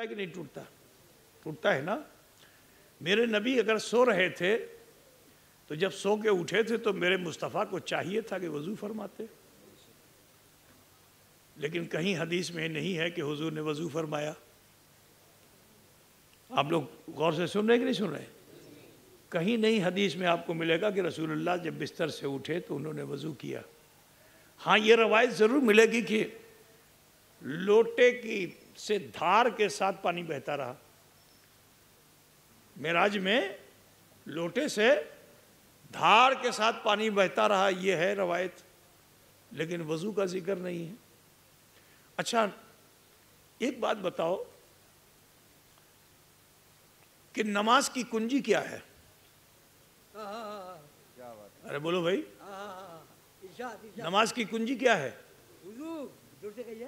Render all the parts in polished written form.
ٹوٹتا ہے کہ نہیں ٹوٹتا؟ ٹوٹتا ہے نا. میرے نبی اگر سو رہے تھے تو جب سو کے اٹھے تھے تو میرے مصطفیٰ کو چاہیے تھا کہ وضو فرماتے، لیکن کہیں حدیث میں نہیں ہے کہ حضور نے وضو فرمایا. آپ لوگ غور سے سن رہے کہ نہیں سن رہے؟ کہیں نہیں حدیث میں آپ کو ملے گا کہ رسول اللہ جب بستر سے اٹھے تو انہوں نے وضو کیا. ہاں یہ روایت ضرور ملے گی کہ لوٹے کی سے دھار کے ساتھ پانی بہتا رہا. معراج میں لوٹے سے دھار کے ساتھ پانی بہتا رہا، یہ ہے روایت، لیکن وضو کا ذکر نہیں ہے. اچھا ایک بات بتاؤ کہ نماز کی کنجی کیا ہے؟ ارے بولو بھائی، نماز کی کنجی کیا ہے؟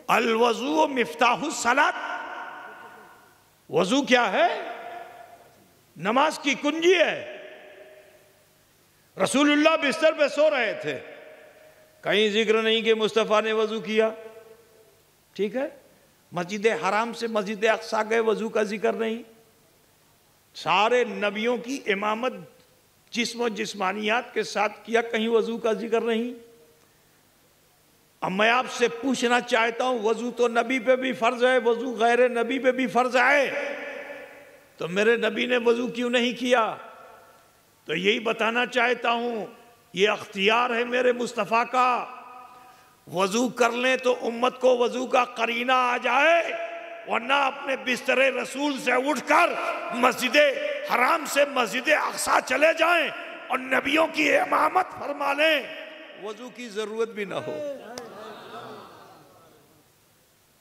الوضو مفتاح الصلاۃ. وضو کیا ہے؟ نماز کی کنجی ہے. رسول اللہ بستر پہ سو رہے تھے، کہیں ذکر نہیں کہ مصطفیٰ نے وضو کیا. ٹھیک ہے، مسجد حرام سے مسجد اقصیٰ گئے، وضو کا ذکر نہیں. سارے نبیوں کی امامت جسم و جسمانیات کے ساتھ کیا، کہیں وضو کا ذکر نہیں. اب میں آپ سے پوچھنا چاہتا ہوں، وضو تو نبی پہ بھی فرض ہے، وضو غیر نبی پہ بھی فرض ہے، تو میرے نبی نے وضو کیوں نہیں کیا؟ تو یہی بتانا چاہتا ہوں، یہ اختیار ہے میرے مصطفیٰ کا. وضو کر لیں تو امت کو وضو کا قرینہ آ جائے، ورنہ اپنے بستر رسول سے اٹھ کر مسجد حرام سے مسجد اقصیٰ چلے جائیں اور نبیوں کی امامت فرما لیں، وضو کی ضرورت بھی نہ ہو.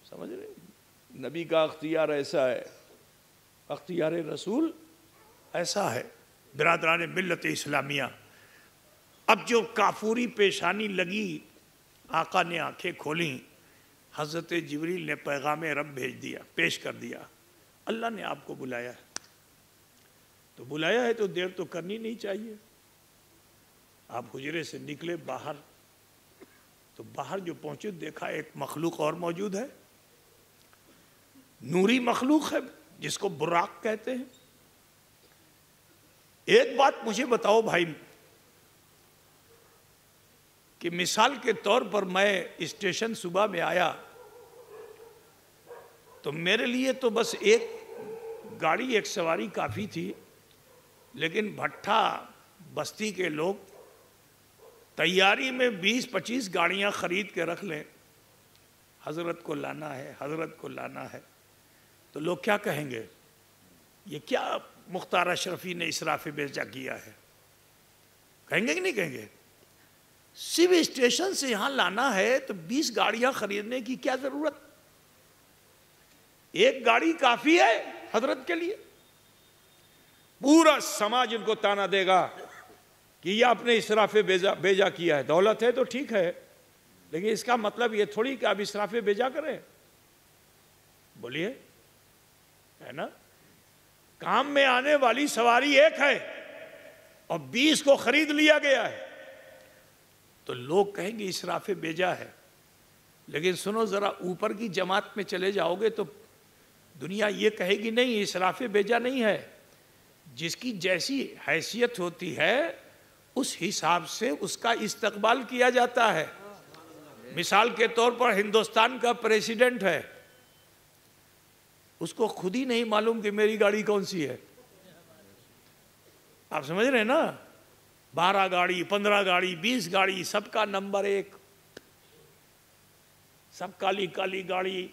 سمجھ رہے؟ نبی کا اختیار ایسا ہے، اختیار رسول ایسا ہے. برادران ملت اسلامیہ، اب جو کافوری پیشانی لگی، آقا نے آنکھیں کھولیں، حضرت جبریل نے پیغام رب بھیج دیا، پیش کر دیا. اللہ نے آپ کو بلایا ہے، تو بلایا ہے تو دیر تو کرنی نہیں چاہیے. آپ حجرے سے نکلے باہر، تو باہر جو پہنچے دیکھا ایک مخلوق اور موجود ہے، نوری مخلوق ہے جس کو براق کہتے ہیں. ایک بات مجھے بتاؤ بھائی، کہ مثال کے طور پر میں اسٹیشن صبح میں آیا تو میرے لیے تو بس ایک گاڑی ایک سواری کافی تھی، لیکن بھٹا بستی کے لوگ تیاری میں 20-25 گاڑیاں خرید کے رکھ لیں، حضرت کو لانا ہے، حضرت کو لانا ہے. تو لوگ کیا کہیں گے؟ یہ کیا مختار اشرفی نے اسراف بیجا کیا ہے؟ کہیں گے کہ نہیں کہیں گے؟ صرف اسٹیشن سے یہاں لانا ہے تو 20 گاڑیاں خریدنے کی کیا ضرورت؟ ایک گاڑی کافی ہے حضرت کے لیے. پورا سماج ان کو تانا دے گا کہ یہ اپنے اسراف بیجا کیا ہے. دولت ہے تو ٹھیک ہے، لیکن اس کا مطلب یہ تھوڑی کہ آپ اسراف بیجا کریں. بولیے، ہے نا؟ کام میں آنے والی سواری ایک ہے اور 20 کو خرید لیا گیا ہے، تو لوگ کہیں گے اسراف بیجا ہے. لیکن سنو ذرا، اوپر کی جماعت میں چلے جاؤ گے تو دنیا یہ کہے گی نہیں، اسراف بیجا نہیں ہے. جس کی جیسی حیثیت ہوتی ہے اس حساب سے اس کا استقبال کیا جاتا ہے. مثال کے طور پر ہندوستان کا پریزیڈنٹ ہے، اس کو خود ہی نہیں معلوم کہ میری گاڑی کون سی ہے. آپ سمجھ رہے ہیں نا؟ 12 گاڑی، 15 گاڑی، 20 گاڑی، سب کا نمبر ایک، سب کالی کالی گاڑی،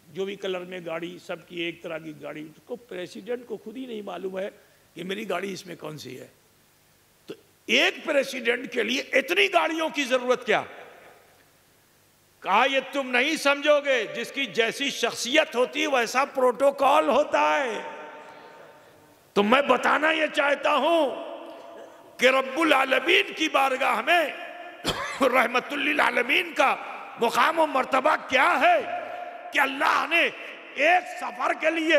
جو بھی کلر میں گاڑی، سب کی ایک طرح کی گاڑی. اس کو پریزیڈنٹ کو خود ہی نہیں معلوم ہے کہ میری گاڑی اس میں کون سی ہے. تو ایک پریزیڈنٹ کے لیے اتنی گاڑیوں کی ضرورت کیا؟ کہا یہ تم نہیں سمجھو گے، جس کی جیسی شخصیت ہوتی ویسا پروٹوکول ہوتا ہے. تو میں بتانا یہ چاہتا ہوں کہ رب العالمین کی بارگاہ میں رحمت للعالمین کا مقام و مرتبہ کیا ہے کہ اللہ نے ایک سفر کے لیے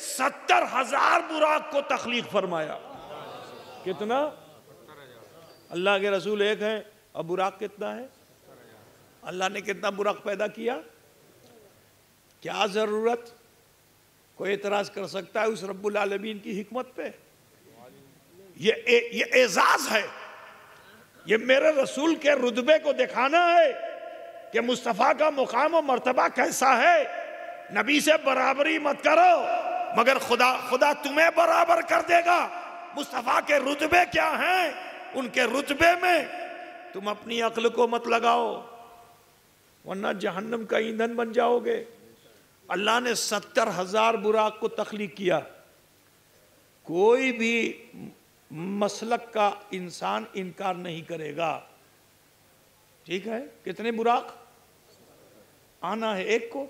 70,000 براق کو تخلیق فرمایا. کتنا؟ اللہ کے رسول ایک ہیں اور براق کتنا ہے؟ اللہ نے کتنا براق پیدا کیا؟ کیا ضرورت؟ کوئی اعتراض کر سکتا ہے اس رب العالمین کی حکمت پہ؟ یہ اعزاز ہے، یہ میرے رسول کے رتبے کو دکھانا ہے کہ مصطفیٰ کا مقام و مرتبہ کیسا ہے۔ نبی سے برابری مت کرو، مگر خدا تمہیں برابر کر دے گا۔ مصطفیٰ کے رتبے کیا ہیں، ان کے رتبے میں تم اپنی عقل کو مت لگاؤ، ورنہ جہنم کا ایندھن بن جاؤ گے۔ اللہ نے 70,000 براق کو تخلیق کیا، کوئی بھی مسلک کا انسان انکار نہیں کرے گا، ٹھیک ہے؟ کتنے براق آنا ہے ایک کو؟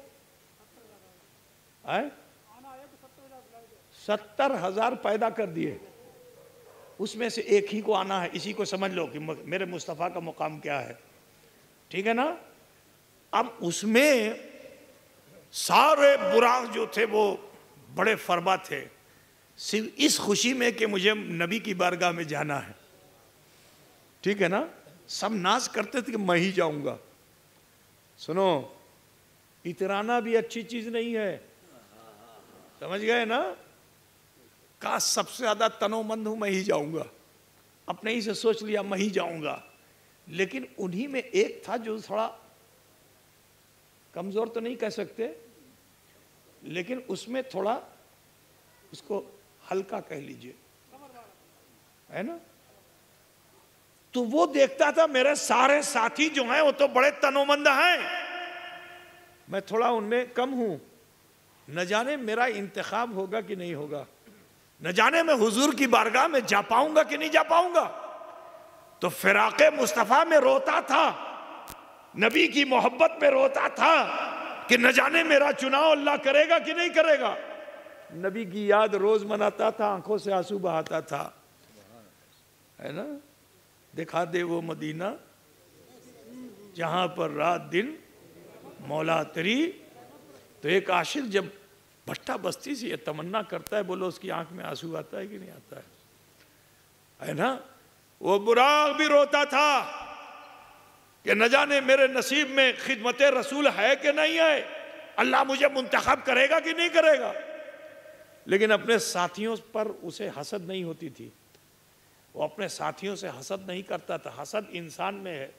70,000 پیدا کر دیے، اس میں سے ایک ہی کو آنا ہے۔ اسی کو سمجھ لو کہ میرے مصطفیٰ کا مقام کیا ہے، ٹھیک ہے نا؟ اب اس میں سارے براق جو تھے وہ بڑے فرما تھے، صرف اس خوشی میں کہ مجھے نبی کی بارگاہ میں جانا ہے، ٹھیک ہے نا؟ سب ناز کرتے تھے کہ میں ہی جاؤں گا۔ سنو، اترانا بھی اچھی چیز نہیں ہے، سمجھ گئے نا؟ کاش سب سے زیادہ تنو مند ہوں، میں ہی جاؤں گا، اپنے ہی سے سوچ لیا میں ہی جاؤں گا۔ لیکن انہی میں ایک تھا جو تھوڑا کمزور تو نہیں کہہ سکتے، لیکن اس میں تھوڑا اس کو ہلکا کہہ لیجئے، ہے نا؟ تو وہ دیکھتا تھا میرے سارے ساتھی جو ہیں وہ تو بڑے تنومند ہیں، میں تھوڑا ان میں کم ہوں، نہ جانے میرا انتخاب ہوگا کہ نہیں ہوگا، نہ جانے میں حضور کی بارگاہ میں جا پاؤں گا کہ نہیں جا پاؤں گا۔ تو فراق مصطفیٰ میں روتا تھا، نبی کی محبت میں روتا تھا کہ نہ جانے میرا چناؤ اللہ کرے گا کہ نہیں کرے گا۔ نبی کی یاد روز مناتا تھا، آنکھوں سے آنسو بہاتا تھا، ہے نا؟ دکھا دے وہ مدینہ جہاں پر رات دن مولا تیری۔ تو ایک عاشق جب بھٹا بستی سے یہ تمنا کرتا ہے، بولو اس کی آنکھ میں آنسو آتا ہے کہ نہیں آتا ہے نا؟ وہ براق بھی روتا تھا کہ نہ جانے میرے نصیب میں خدمت رسول ہے کہ نہیں ہے، اللہ مجھے منتخب کرے گا کہ نہیں کرے گا۔ لیکن اپنے ساتھیوں پر اسے حسد نہیں ہوتی تھی، وہ اپنے ساتھیوں سے حسد نہیں کرتا تھا۔ حسد انسان میں ہے،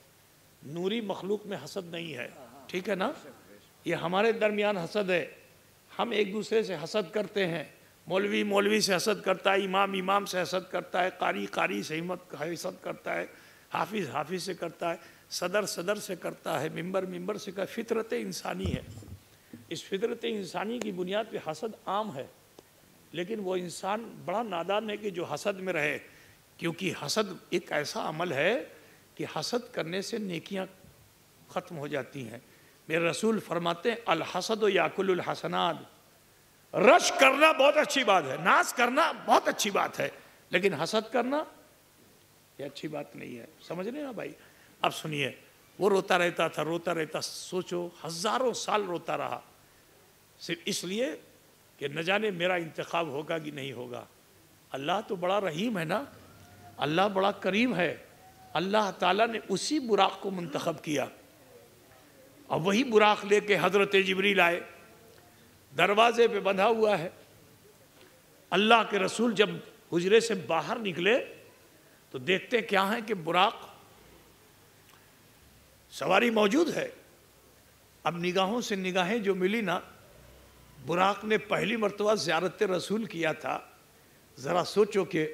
نوری مخلوق میں حسد نہیں ہے، ٹھیک ہے نا؟ یہ ہمارے درمیان حسد ہے، ہم ایک دوسرے سے حسد کرتے ہیں، مولوی سے حسد کرتا ہے، امام سے حسد کرتا ہے، قاری سے حسد کرتا ہے، حافظ سے کرتا ہے، صدر سے کرتا ہے، ممبر سے کرتا ہے۔ فطرت انسانی ہے، اس فطرت انسانی کی بنیاد پہ حسد عام ہے، لیکن وہ انسان بڑا نادان ہے کہ جو حسد میں رہے، کیونکہ حسد ایک ایسا عمل ہے کہ حسد کرنے سے نیکیاں ختم ہو جاتی ہیں۔ میرے رسول فرماتے ہیں الحسد یاکل الحسنات، رش کرنا بہت اچھی بات ہے، ناز کرنا بہت اچھی بات ہے، لیکن حسد کرنا یہ اچھی بات نہیں ہے، سمجھ رہے ہیں بھائی؟ اب سنیے، وہ روتا رہتا، سوچو ہزاروں سال روتا رہا، صرف اس لیے کہ نہ جانے میرا انتخاب ہوگا کہ نہیں ہوگا۔ اللہ تو بڑا رحیم ہے نا، اللہ بڑا کریم ہے، اللہ تعالیٰ نے اسی براق کو منتخب کیا، اور وہی براق لے کے حضرت جبریل آئے، دروازے پہ بندھا ہوا ہے۔ اللہ کے رسول جب حجرے سے باہر نکلے تو دیکھتے کیا ہیں کہ براق سواری موجود ہے۔ اب نگاہوں سے نگاہیں جو ملی نا، براق نے پہلی مرتبہ زیارت رسول کیا تھا، ذرا سوچو کہ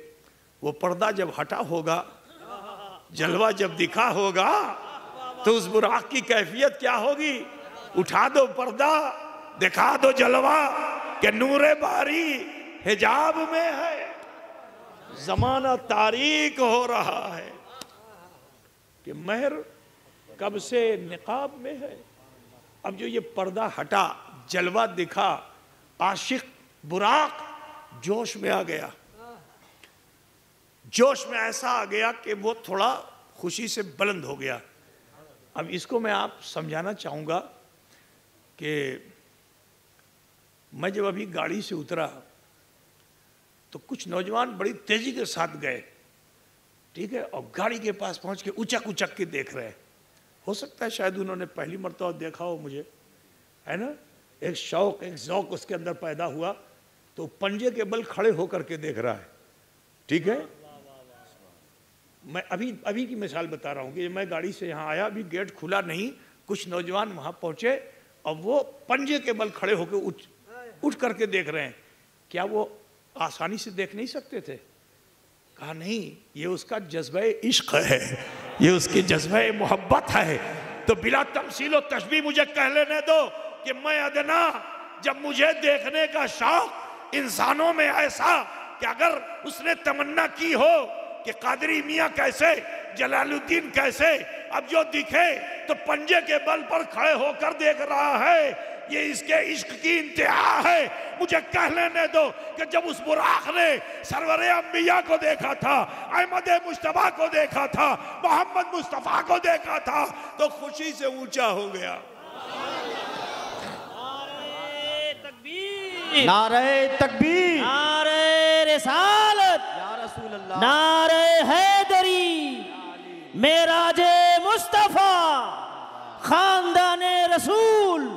وہ پردہ جب ہٹا ہوگا، جلوہ جب دکھا ہوگا، تو اس براق کی کیفیت کیا ہوگی؟ اٹھا دو پردہ، دکھا دو جلوہ کہ نور باری حجاب میں ہے، زمانہ تاریک ہو رہا ہے، کہ مہر کب سے نقاب میں ہے۔ اب جو یہ پردہ ہٹا، جلوہ دکھا، عاشق براق جوش میں آ گیا، جوش میں ایسا آ گیا کہ وہ تھوڑا خوشی سے بلند ہو گیا۔ اب اس کو میں آپ سمجھانا چاہوں گا کہ میں جب ابھی گاڑی سے اترا تو کچھ نوجوان بڑی تیزی کے ساتھ گئے، ٹھیک ہے، اور گاڑی کے پاس پہنچ کے اچک کے دیکھ رہے، ہو سکتا ہے شاید انہوں نے پہلی مرتبہ دیکھا ہو مجھے، ہے نا؟ ایک شوق، ایک ذوق اس کے اندر پیدا ہوا، تو پنجے کے بل کھڑے ہو کر کے دیکھ رہا ہے. ٹھیک ہے، میں ابھی کی مثال بتا رہا ہوں کہ میں گاڑی سے یہاں آیا، ابھی گیٹ کھلا نہیں، کچھ نوجوان وہاں پہنچے اور وہ پنجے کے بل کھڑے ہو کے اٹھ کر کے دیکھ رہے ہیں. کیا وہ آسانی سے دیکھ نہیں سکتے تھے؟ کہا نہیں، یہ اس کا جذبہ عشق ہے، یہ اس کی جذبہ محبت ہے. تو بلا تمثیل و تشبیہ مجھے کہہ لینے دو کہ میں ادنا، جب مجھے دیکھنے کا شوق انسانوں میں ایسا کہ اگر اس نے تمنا کی ہو کہ قادری میاں کیسے، جلال الدین کیسے، اب جو دکھے تو پنجے کے بل پر کھڑے ہو کر دیکھ رہا ہے، یہ اس کے عشق کی انتہا ہے. مجھے کہہ لینے دو کہ جب اس براق نے سرور انبیاء کو دیکھا تھا، احمد مجتبیٰ کو دیکھا تھا، محمد مصطفیٰ کو دیکھا تھا، تو خوشی سے اونچا ہو گیا. نعرہ تکبیر، نعرہ رسالت، یا رسول اللہ، نعرہ حیدری، معراج مصطفیٰ، خاندان رسول.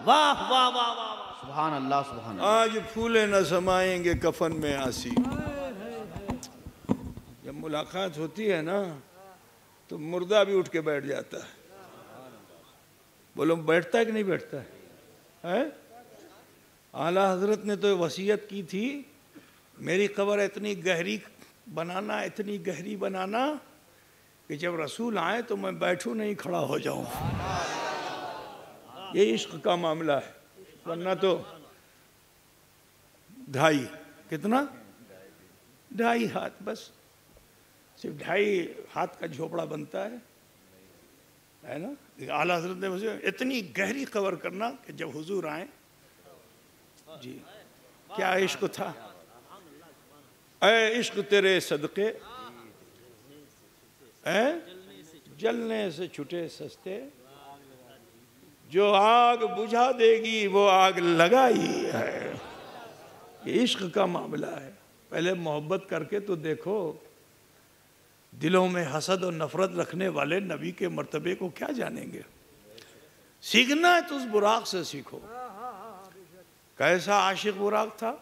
واہ واہ واہ واہ، سبحان اللہ سبحان اللہ. آج پھولے نہ سمائیں گے کفن میں آسی. جب ملاقات ہوتی ہے نا تو مردہ بھی اٹھ کے بیٹھ جاتا ہے. بولو بیٹھتا ہے کہ نہیں بیٹھتا ہے؟ اعلیٰ حضرت نے تو وصیت کی تھی، میری قبر اتنی گہری بنانا، اتنی گہری بنانا کہ جب رسول آئے تو میں بیٹھوں نہیں، کھڑا ہو جاؤں. یہ عشق کا معاملہ ہے. ورنہ تو 2.5 کتنا 2.5 ہاتھ، بس صرف 2.5 ہاتھ کا جھوپڑا بنتا ہے نا. اعلیٰ حضرت نے مجھے اتنی گہری قبر کرنا کہ جب حضور آئیں. جی کیا عشق تھا. اے عشق تیرے صدقے، اے جلنے سے چھٹے سستے، جو آگ بجھا دے گی وہ آگ لگائی ہے. یہ عشق کا معاملہ ہے. پہلے محبت کر کے تو دیکھو. دلوں میں حسد اور نفرت رکھنے والے نبی کے مرتبے کو کیا جانیں گے. سیکھنا ہے تو اس براق سے سیکھو. کیسا عاشق براق تھا.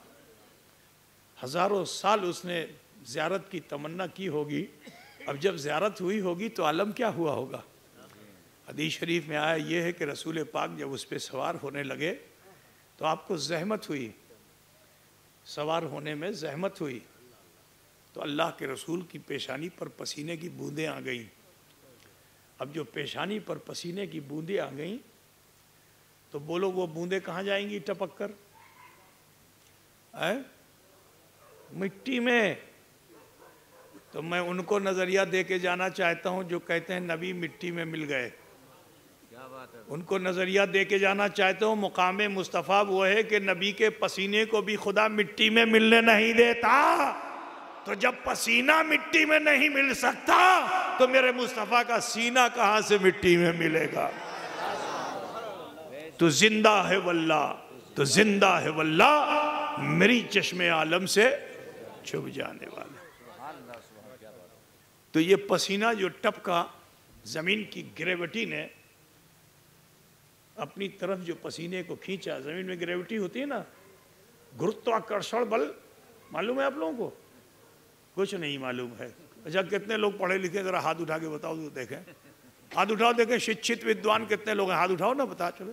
ہزاروں سال اس نے زیارت کی تمنا کی ہوگی. اب جب زیارت ہوئی ہوگی تو عالم کیا ہوا ہوگا. حدیث شریف میں آیا یہ ہے کہ رسول پاک جب اس پہ سوار ہونے لگے تو آپ کو زحمت ہوئی، سوار ہونے میں زحمت ہوئی، تو اللہ کے رسول کی پیشانی پر پسینے کی بوندیں آ گئیں. اب جو پیشانی پر پسینے کی بوندیں آ گئیں تو بولو وہ بوندیں کہاں جائیں گی ٹپک کر؟ مٹی میں. تو میں ان کو نظریہ دے کے جانا چاہتا ہوں جو کہتے ہیں نبی مٹی میں مل گئے. ان کو نظریہ دے کے جانا چاہتا ہوں مقام مصطفیٰ وہ ہے کہ نبی کے پسینے کو بھی خدا مٹی میں ملنے نہیں دیتا. تو جب پسینہ مٹی میں نہیں مل سکتا تو میرے مصطفیٰ کا سینہ کہاں سے مٹی میں ملے گا. تو زندہ ہے واللہ، تو زندہ ہے واللہ، میری چشم عالم سے چھپ جانے والا. تو یہ پسینہ جو ٹپکا، زمین کی گریوٹی نے اپنی طرف جو پسینے کو کھینچا. زمین میں گریوٹی ہوتی ہے نا، گرتواکرشن بل معلوم ہے آپ لوگوں کو؟ کچھ نہیں معلوم ہے. اچھا کتنے لوگ پڑھے لکھے ذرا ہاتھ اٹھا کے بتاؤ تو دیکھیں. ہاتھ اٹھاؤ دیکھیں. شکشت ودوان کتنے لوگ ہیں؟ ہاتھ اٹھاؤ نا، بتا چلو.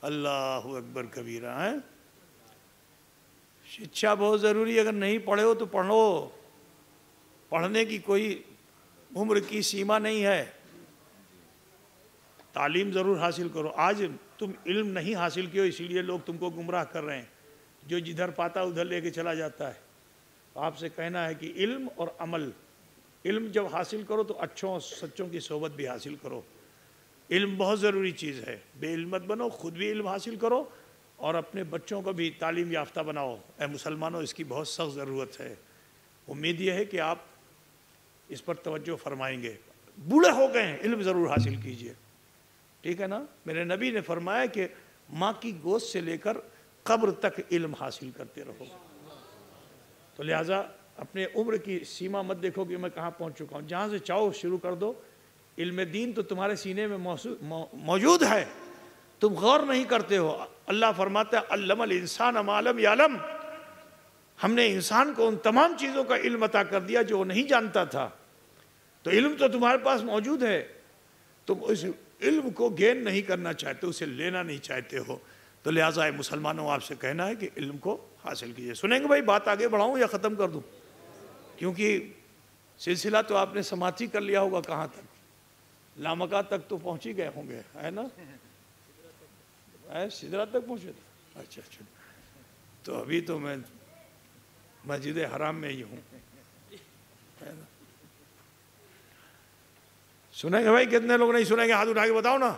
اللہ اکبر کبیرہ ہے. شکشا بہت ضروری ہے. اگر نہیں پڑھے ہو تو پڑھو. پڑھنے کی کوئی عمر کی سیما نہیں ہے. تعلیم ضرور حاصل کرو. آج تم علم نہیں حاصل کیے اسی لیے لوگ تم کو گمراہ کر رہے ہیں. جو جدھر پاتا ادھر لے کے چلا جاتا ہے. آپ سے کہنا ہے کہ علم اور عمل. علم جب حاصل کرو تو اچھوں سچوں کی صحبت بھی حاصل کرو. علم بہت ضروری چیز ہے. بے علم مت بنو. خود بھی علم حاصل کرو اور اپنے بچوں کو بھی تعلیم یافتہ بناؤ. اے مسلمانوں، اس کی بہت سخت ضرورت ہے. امید یہ ہے کہ آپ اس پر توجہ فرمائیں گے. بوڑھے ہو گئے ہیں، علم ضرور حاصل کیجئے. ٹھیک ہے نا. میرے نبی نے فرمایا کہ ماں کی گوشت سے لے کر قبر تک علم حاصل کرتے رہو. تو لہٰذا اپنے عمر کی سیما مت دیکھو کہ میں کہاں پہنچ چکا ہوں. جہاں سے چاہو شروع کر دو. علم دین تو تمہارے سینے میں موجود ہے. تم غور نہیں کرتے ہو. اللہ فرماتا ہے علم الانسان ما لم یعلم، ہم نے انسان کو ان تمام چیزوں کا علم عطا کر دیا جو وہ نہیں جانتا تھا. تو علم تو تمہارے پاس موجود ہے، تم اس علم کو گین نہیں کرنا چاہتے، اسے لینا نہیں چاہتے ہو. تو لہٰذا مسلمانوں آپ سے کہنا ہے کہ علم کو حاصل کیجئے. سنیں گے بھائی، بات آگے بڑھاؤں یا ختم کر دوں؟ کیونکہ سلسلہ تو آپ نے سماعت ہی کر لیا ہوگا. کہاں تک؟ لامکہ تک تو پہنچ ہی گئے ہوں گے، ہے نا؟ سدرہ تک پہنچے تھے؟ اچھا اچھا. تو ابھی تو میں مسجد حرام میں ہی ہوں. سنیں گے بھائی؟ کتنے لوگ نہیں سنیں گے؟ ہاتھ اٹھا کے بتاؤ نا.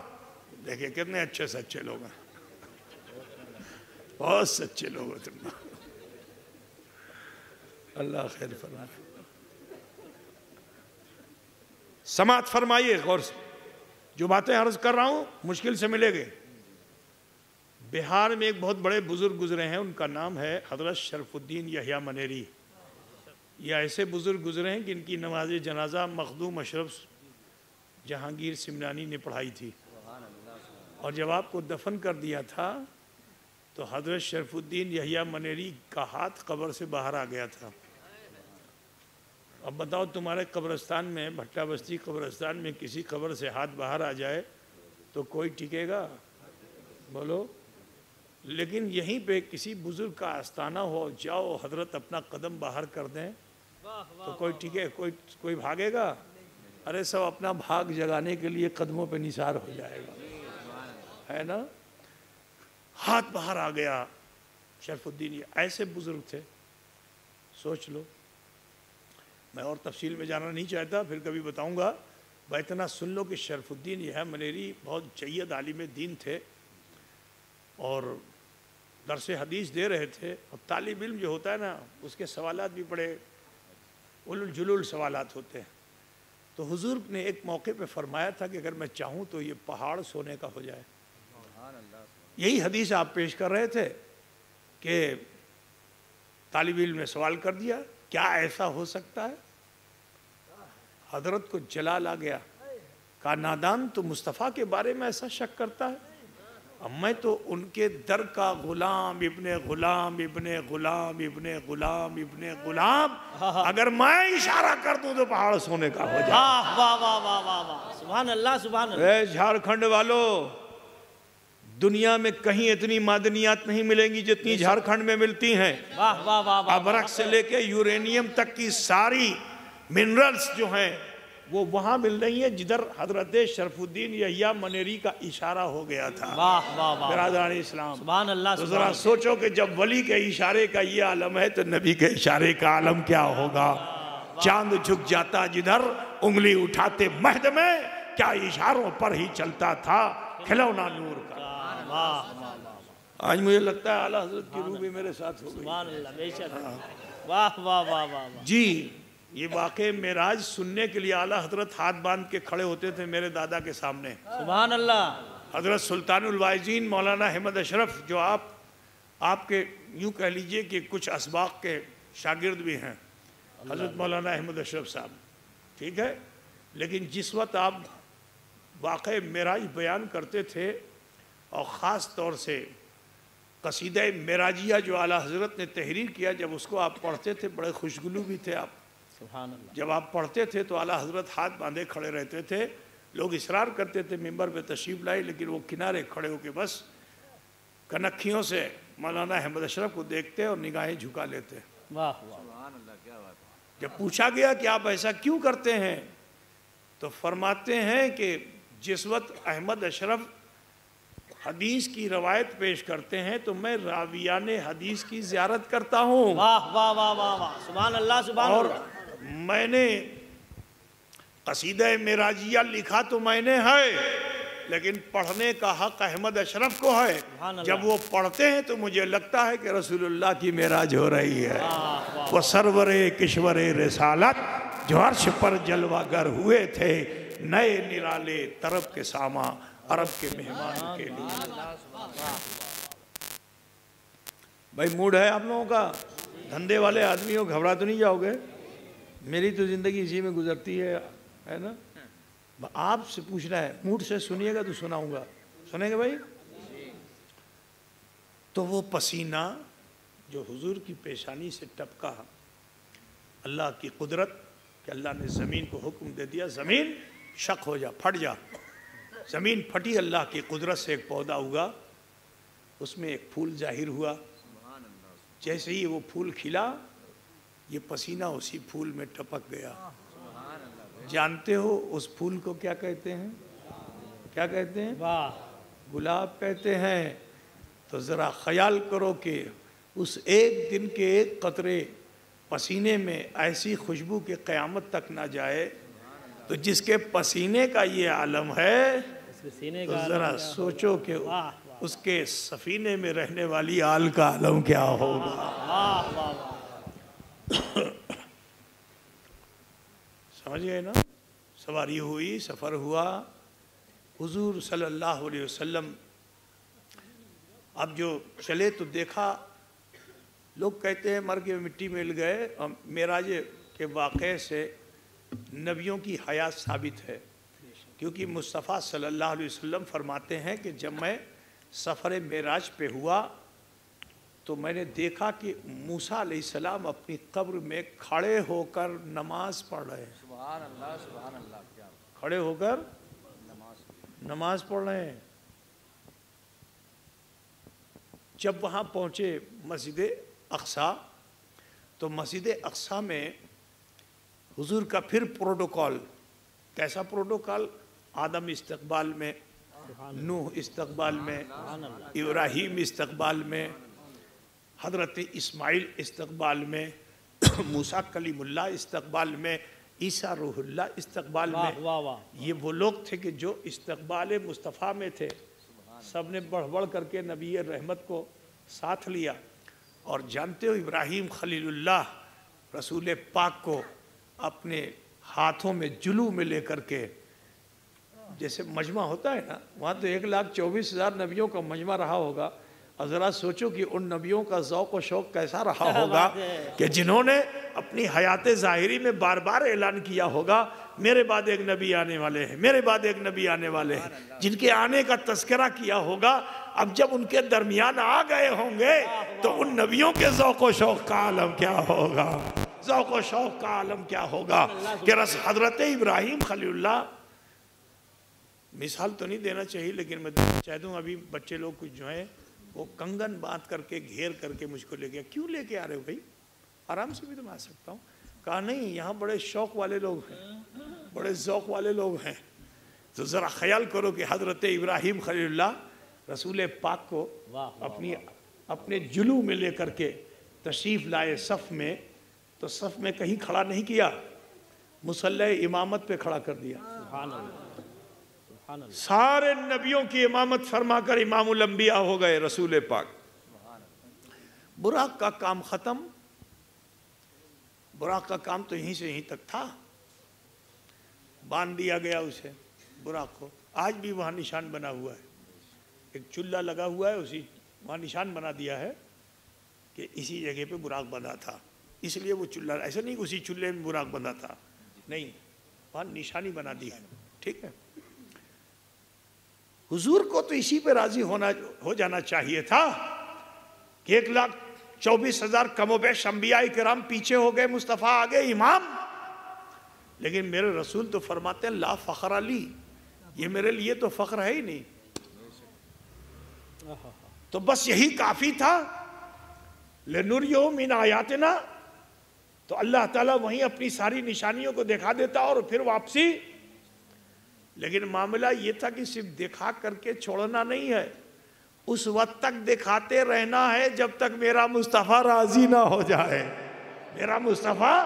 دیکھیں کتنے اچھے سچے لوگ ہیں، بہت سچے لوگ ہو تم. اللہ خیر فرمائے. سماعت فرمائیے غور سے. جو باتیں عرض کر رہا ہوں مشکل سے ملے گے. بہار میں ایک بہت بڑے بزرگ گزرے ہیں، ان کا نام ہے حضرت شرف الدین یحییٰ منیری. یہ ایسے بزرگ گزرے ہیں کہ ان کی نماز جنازہ مخدوم اشرف جہانگیر سمنانی نے پڑھائی تھی. اور جب آپ کو دفن کر دیا تھا تو حضرت شرف الدین یحییٰ منیری کا ہاتھ قبر سے باہر آ گیا تھا. اب بتاؤ، تمہارے قبرستان میں، بھٹا بستی قبرستان میں کسی قبر سے ہاتھ باہر آ جائے تو کوئی ٹکے گا؟ بولو. لیکن یہیں پہ کسی بزرگ کا آستانہ ہو، جاؤ حضرت اپنا قدم باہر کر دیں تو کوئی ٹکے؟ کوئی بھاگے گا؟ ارے سب اپنا بھاگ جگانے کے لیے قدموں پہ نثار ہو جائے گا، ہے نا؟ ہاتھ باہر آ گیا. شرف الدین ایسے بزرگ تھے، سوچ لو. میں اور تفصیل میں جانا نہیں چاہتا، پھر کبھی بتاؤں گا. اتنا سن لو کہ شرف الدین یحییٰ منیری بہت جید عالم دین تھے اور درس حدیث دے رہے تھے. اور طالب علم جو ہوتا ہے نا، اس کے سوالات بھی بڑے علل جلول سوالات ہوتے ہیں. تو حضور نے ایک موقع پہ فرمایا تھا کہ اگر میں چاہوں تو یہ پہاڑ سونے کا ہو جائے. یہی حدیث آپ پیش کر رہے تھے کہ طالب علم نے سوال کر دیا، کیا ایسا ہو سکتا ہے؟ حضرت کو جلال آ گیا. کہا نادان، تو مصطفیٰ کے بارے میں ایسا شک کرتا ہے؟ اب میں تو ان کے در کا غلام ابن غلام ابن غلام ابن غلام ابن غلام. اگر میں اشارہ کر دوں تو پہاڑ سونے کا ہو جائے. واہ واہ واہ واہ واہ واہ، سبحان اللہ سبحان اللہ. اے جھارکھنڈ والو، دنیا میں کہیں اتنی معدنیات نہیں ملیں گی جتنی جھارکھنڈ میں ملتی ہیں. واہ واہ واہ واہ. ابرق سے لے کے یورینیم تک کی ساری منرلز جو ہیں وہ وہاں مل رہی ہیں جدھر حضرت شرف الدین یحییٰ منیری کا اشارہ ہو گیا تھا. واہ واہ واہ، برادران اسلام، سبحان اللہ تو سبحان ذرا اللہ. سوچو کہ جب ولی کے اشارے کا یہ عالم ہے تو نبی کے اشارے کا عالم کیا ہوگا. چاند جھک جاتا جدھر انگلی اٹھاتے مہد میں، کیا اشاروں پر ہی چلتا تھا کھلونا نور کا. آج مجھے لگتا ہے اعلیٰ حضرت کی روح بھی میرے ساتھ ہو گئی. سبحان اللہ، بے شک. واہ واہ واہ واہ. جی، یہ واقعہ معراج سننے کے لیے اعلیٰ حضرت ہاتھ باندھ کے کھڑے ہوتے تھے میرے دادا کے سامنے. سبحان اللہ. حضرت سلطان الواعظین مولانا احمد اشرف، جو آپ کے یوں کہہ لیجئے کہ کچھ اسباق کے شاگرد بھی ہیں، حضرت مولانا احمد اشرف صاحب، ٹھیک ہے. لیکن جس وقت آپ واقعہ معراج بیان کرتے تھے اور خاص طور سے قصیدہ معراجیہ جو اعلیٰ حضرت نے تحریر کیا، جب اس کو آپ پڑھتے تھے بڑے خوشگلو بھی تھے آپ. سبحان اللہ. جب آپ پڑھتے تھے تو اعلیٰ حضرت ہاتھ باندھے کھڑے رہتے تھے. لوگ اصرار کرتے تھے ممبر پہ تشریف لائے، لیکن وہ کنارے کھڑے ہو کے بس کنکھیوں سے مولانا احمد اشرف کو دیکھتے اور نگاہیں جھکا لیتے. واہ واہ. جب پوچھا گیا کہ آپ ایسا کیوں کرتے ہیں تو فرماتے ہیں کہ جس وقت احمد اشرف حدیث کی روایت پیش کرتے ہیں تو میں راویان حدیث کی زیارت کرتا ہوں. واہ واہ واہ واہ واہ، سبحان اللہ سبحان اور اللہ. میں نے قصیدہ معراجیہ لکھا تو میں نے ہے، لیکن پڑھنے کا حق احمد اشرف کو ہے. جب وہ پڑھتے ہیں تو مجھے لگتا ہے کہ رسول اللہ کی معراج ہو رہی ہے. وہ سرور کشور رسالت جو عرش پر جلوہ گر ہوئے تھے، نئے نرالے طرب کے ساما عرب کے مہمان کے لیے. بھائی موڈ ہے آپ لوگوں کا؟ دھندے والے آدمیوں گھبرا تو نہیں جاؤ گے؟ میری تو زندگی اسی میں گزرتی ہے نا. آپ سے پوچھنا ہے، موڈ سے سنیے گا تو سناؤں گا. سنیں گے بھائی؟ تو وہ پسینہ جو حضور کی پیشانی سے ٹپکا، اللہ کی قدرت کہ اللہ نے زمین کو حکم دے دیا زمین شق ہو جا، پھٹ جا، زمین پھٹی، اللہ کی قدرت سے ایک پودا ہوگا، اس میں ایک پھول ظاہر ہوا، جیسے ہی وہ پھول کھلا یہ پسینہ اسی پھول میں ٹپک گیا۔ جانتے ہو اس پھول کو کیا کہتے ہیں؟ کیا کہتے ہیں؟ واہ گلاب کہتے ہیں۔ تو ذرا خیال کرو کہ اس ایک دن کے ایک قطرے پسینے میں ایسی خوشبو کہ قیامت تک نہ جائے، تو جس کے پسینے کا یہ عالم ہے اس کے سینے تو کا ذرا سوچو کہ واہ اس کے سفینے میں رہنے والی آل کا عالم کیا ہوگا۔ واہ واہ سمجھ گئے نا؟ سواری ہوئی، سفر ہوا، حضور صلی اللہ علیہ وسلم اب جو چلے تو دیکھا، لوگ کہتے ہیں مر کے مٹی مل گئے، اور معراج کے واقعے سے نبیوں کی حیات ثابت ہے، کیونکہ مصطفیٰ صلی اللہ علیہ وسلم فرماتے ہیں کہ جب میں سفر معراج پہ ہوا تو میں نے دیکھا کہ موسیٰ علیہ السلام اپنی قبر میں کھڑے ہو کر نماز پڑھ رہے ہیں۔ سبحان اللہ سبحان اللہ، کیا کھڑے ہو کر نماز پڑھ رہے ہیں۔ جب وہاں پہنچے مسجد اقصیٰ تو مسجد اقصیٰ میں حضور کا پھر پروٹوکول، کیسا پروٹوکول؟ آدم استقبال میں، نوح استقبال میں، ابراہیم استقبال میں، حضرت اسماعیل استقبال میں، موسیٰ کلیم اللہ استقبال میں، عیسیٰ روح اللہ استقبال میں۔ واہ واہ واہ یہ وہ لوگ تھے کہ جو استقبال مصطفیٰ میں تھے، سب نے بڑھ بڑھ کر کے نبی رحمت کو ساتھ لیا۔ اور جانتے ہو ابراہیم خلیل اللہ رسول پاک کو اپنے ہاتھوں میں جلو میں لے کر کے، جیسے مجمع ہوتا ہے نا، وہاں تو 1,24,000 نبیوں کا مجمع رہا ہوگا، اور ذرا سوچو کہ ان نبیوں کا ذوق و شوق کیسا رہا ہوگا کہ جنہوں نے اپنی حیات ظاہری میں بار بار اعلان کیا ہوگا میرے بعد ایک نبی آنے والے ہیں، میرے بعد ایک نبی آنے والے ہیں، جن کے آنے کا تذکرہ کیا ہوگا۔ اب جب ان کے درمیان آ گئے ہوں گے تو ان نبیوں کے ذوق و شوق کا عالم کیا ہوگا، ذوق و شوق کا عالم کیا ہوگا کہ حضرت ابراہیم خلیل اللہ، مثال تو نہیں دینا چاہیے لیکن میں چاہ دوں، ابھی بچے لوگ کچھ جو ہیں وہ کنگن باندھ کر کے گھیر کر کے مجھ کو لے گیا، کیوں لے کے آ رہے ہو بھائی؟ آرام سے بھی تو میں آ سکتا ہوں۔ کہا نہیں، یہاں بڑے شوق والے لوگ ہیں، بڑے ذوق والے لوگ ہیں، تو ذرا خیال کرو کہ حضرت ابراہیم خلیل اللہ رسول پاک کو اپنے جلو میں لے کر کے تشریف لائے صف میں، تو صف میں کہیں کھڑا نہیں کیا، مصلی امامت پہ کھڑا کر دیا۔ سبحان اللہ سبحان اللہ سارے نبیوں کی امامت فرما کر امام الانبیاء ہو گئے رسول پاک۔ براق کا کام ختم، براق کا کام تو یہیں سے یہیں تک تھا، باندھ دیا گیا اسے براق کو۔ آج بھی وہاں نشان بنا ہوا ہے، ایک چولہا لگا ہوا ہے، اسی وہاں نشان بنا دیا ہے کہ اسی جگہ پہ براق بندھا تھا، اس لیے وہ چولہا، ایسا نہیں کہ اسی چولہے میں براق بندھا تھا، نہیں، وہاں نشانی بنا دی ہے، ٹھیک ہے۔ حضور کو تو اسی پہ راضی ہو جانا چاہیے تھا کہ 1,24,000 کم و بیش انبیاء کرام پیچھے ہو گئے، مصطفیٰ آگے امام، لیکن میرے رسول تو فرماتے ہیں لا فخر علی، یہ میرے لیے تو فخر ہے ہی نہیں، تو بس یہی کافی تھا۔ لنریہ من آیاتنا، تو اللہ تعالیٰ وہیں اپنی ساری نشانیوں کو دکھا دیتا اور پھر واپسی۔ لیکن معاملہ یہ تھا کہ صرف دکھا کر کے چھوڑنا نہیں ہے، اس وقت تک دکھاتے رہنا ہے جب تک میرا مصطفیٰ راضی نہ ہو جائے، میرا مصطفیٰ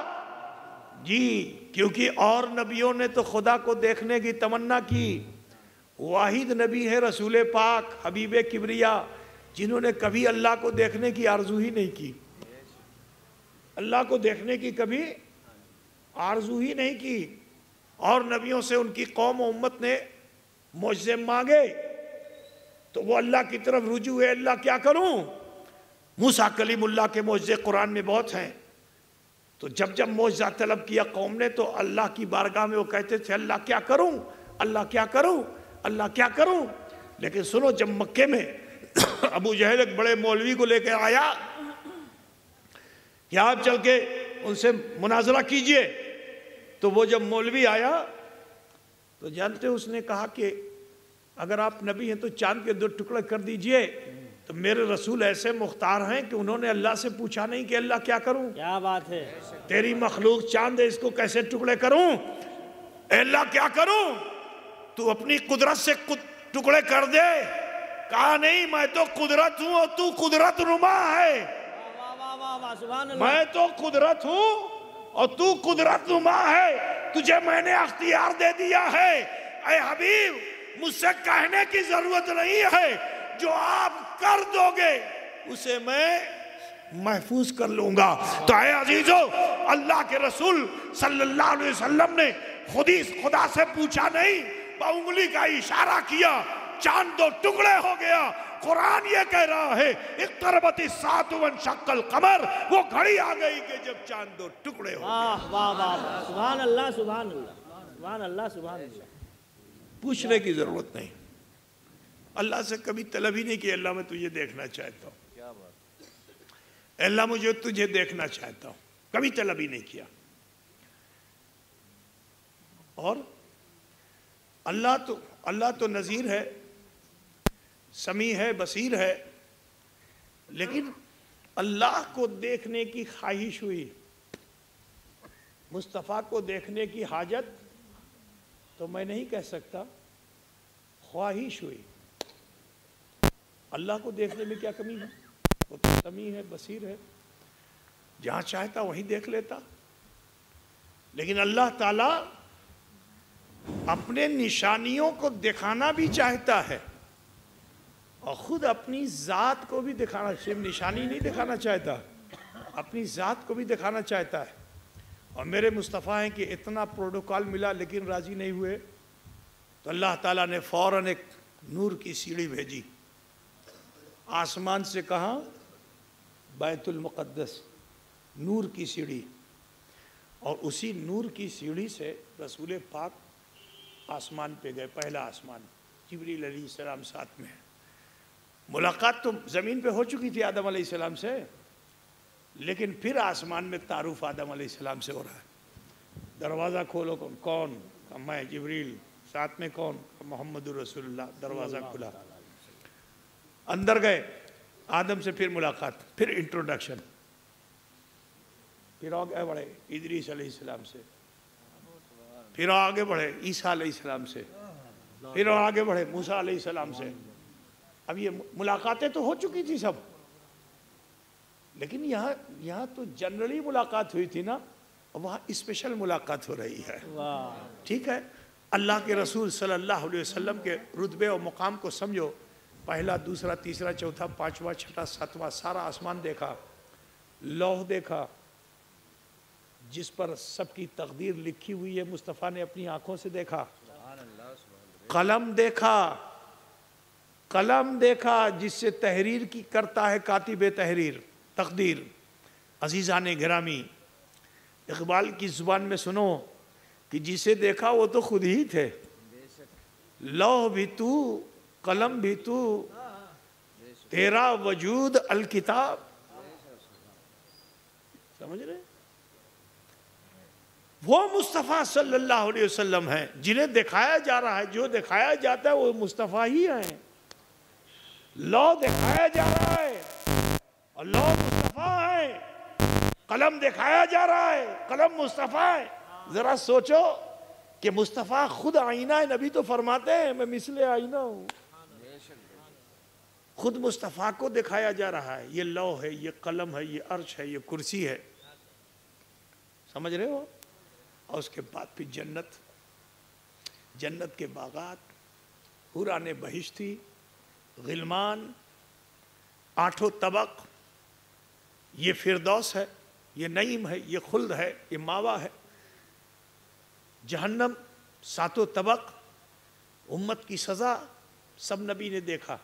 جی، کیونکہ اور نبیوں نے تو خدا کو دیکھنے کی تمنا کی، واحد نبی ہے رسول پاک حبیب کبریا جنہوں نے کبھی اللہ کو دیکھنے کی آرزو ہی نہیں کی، اللہ کو دیکھنے کی کبھی آرزو ہی نہیں کی۔ اور نبیوں سے ان کی قوم و امت نے معجزے مانگے تو وہ اللہ کی طرف رجوع ہوئے، اللہ کیا کروں؟ موسیٰ کلیم اللہ کے معجزے قرآن میں بہت ہیں، تو جب معجزہ طلب کیا قوم نے تو اللہ کی بارگاہ میں وہ کہتے تھے اللہ کیا کروں، اللہ کیا کروں، اللہ کیا کروں۔ لیکن سنو، جب مکے میں ابو جہل ایک بڑے مولوی کو لے کے آیا کہ آپ چل کے ان سے مناظرہ کیجئے. تو وہ جب مولوی آیا تو جانتے اس نے کہا کہ اگر آپ نبی ہیں تو چاند کے 2 ٹکڑے کر دیجئے. تو میرے رسول ایسے مختار ہیں کہ انہوں نے اللہ سے پوچھا نہیں کہ اللہ کیا کروں, کیا بات ہے. تیری مخلوق چاند ہے, اس کو کیسے ٹکڑے کروں, اے اللہ کیا کروں, تو اپنی قدرت سے ٹکڑے کر دے. کہا نہیں, میں تو قدرت ہوں اور تو قدرت نما ہے. واہ واہ واہ, سبحان اللہ. میں تو قدرت ہوں اور تو قدرت نما ہے, تجھے میں نے اختیار دے دیا ہے. اے حبیب, مجھ سے کہنے کی ضرورت نہیں ہے, جو آپ کر دو گے اسے میں محفوظ کر لوں گا. تو اے عزیزو, اللہ کے رسول صلی اللہ علیہ وسلم نے خدا سے پوچھا نہیں, بانگلی کا اشارہ کیا, چاند 2 ٹکڑے ہو گیا. قرآن یہ کہہ رہا ہے اقتربت الساعة وانشق القمر, وہ گھڑی آ گئی کہ جب چاند 2 ٹکڑے ہو گئے. واہ واہ واہ, سبحان اللہ سبحان اللہ سبحان اللہ سبحان اللہ. پوچھنے کی ضرورت نہیں. اللہ سے کبھی طلب ہی نہیں کہ اللہ میں تجھے دیکھنا چاہتا ہوں, کیا بات. اللہ مجھے تجھے دیکھنا چاہتا ہوں, کبھی طلب ہی نہیں کیا. اور اللہ تو نذیر ہے, سمیع ہے, بصیر ہے, لیکن اللہ کو دیکھنے کی خواہش ہوئی, مصطفیٰ کو دیکھنے کی حاجت تو میں نہیں کہہ سکتا, خواہش ہوئی. اللہ کو دیکھنے میں کیا کمی ہے, وہ تو سمیع ہے, بصیر ہے, جہاں چاہتا وہیں دیکھ لیتا. لیکن اللہ تعالیٰ اپنے نشانیوں کو دکھانا بھی چاہتا ہے اور خود اپنی ذات کو بھی دکھانا, صرف نشانی نہیں دکھانا چاہتا, اپنی ذات کو بھی دکھانا چاہتا ہے. اور میرے مصطفیٰ ہیں کہ اتنا پروٹوکال ملا لیکن راضی نہیں ہوئے, تو اللہ تعالیٰ نے فوراً ایک نور کی سیڑھی بھیجی, آسمان سے کہاں, بیت المقدس, نور کی سیڑھی. اور اسی نور کی سیڑھی سے رسول پاک آسمان پہ گئے, پہلا آسمان. جبریل علیہ السلام ساتھ میں ہے. ملاقات تو زمین پہ ہو چکی تھی آدم علیہ السلام سے, لیکن پھر آسمان میں تعارف آدم علیہ السلام سے ہو رہا ہے. دروازہ کھولو, کون, میں جبریل. ساتھ میں کون, محمد رسول اللہ. دروازہ کھلا, اندر گئے, آدم سے پھر ملاقات, پھر انٹروڈکشن, پھر آگے بڑھے ادریس علیہ السلام سے, پھر آگے بڑھے عیسیٰ علیہ السلام سے, پھر آگے بڑھے موسیٰ علیہ السلام سے. اب یہ ملاقاتیں تو ہو چکی تھی سب, لیکن یہاں تو جنرلی ملاقات ہوئی تھی نا, وہاں اسپیشل ملاقات ہو رہی ہے. ٹھیک ہے, اللہ کے رسول صلی اللہ علیہ وسلم کے رتبے اور مقام کو سمجھو. پہلا, دوسرا, تیسرا, چوتھا, پانچواں, چھٹا, ساتواں, سارا آسمان دیکھا, لوح دیکھا جس پر سب کی تقدیر لکھی ہوئی ہے, مصطفیٰ نے اپنی آنکھوں سے دیکھا. قلم دیکھا جس سے تحریر کی کرتا ہے کاتب تحریر, تقدیر. عزیزان گرامی, اقبال کی زبان میں سنو کہ جسے دیکھا وہ تو خود ہی تھے. لوح بھی تو, قلم بھی تو, تیرا وجود الکتاب. سمجھ رہے, وہ مصطفیٰ صلی اللہ علیہ وسلم ہیں جنہیں دکھایا جا رہا ہے. جو دکھایا جاتا ہے وہ مصطفیٰ ہی ہیں. لوح دکھایا جا رہا ہے اور لوح مصطفیٰ ہے. قلم دکھایا جا رہا ہے, قلم مصطفیٰ ہے. ذرا سوچو کہ مصطفیٰ خود آئینہ ہے. نبی تو فرماتے ہیں میں مثل آئینہ ہوں. خود مصطفیٰ کو دکھایا جا رہا ہے. یہ لوح ہے, یہ قلم ہے, یہ عرش ہے, یہ کرسی ہے. سمجھ رہے ہو. اور اس کے بعد پھر جنت کے باغات, حوران بہشتی, غلمان, 8 طبق. یہ فردوس ہے, یہ نعیم ہے, یہ خلد ہے, یہ ماوا ہے. جہنم 7 طبق, امت کی سزا, سب نبی نے دیکھا,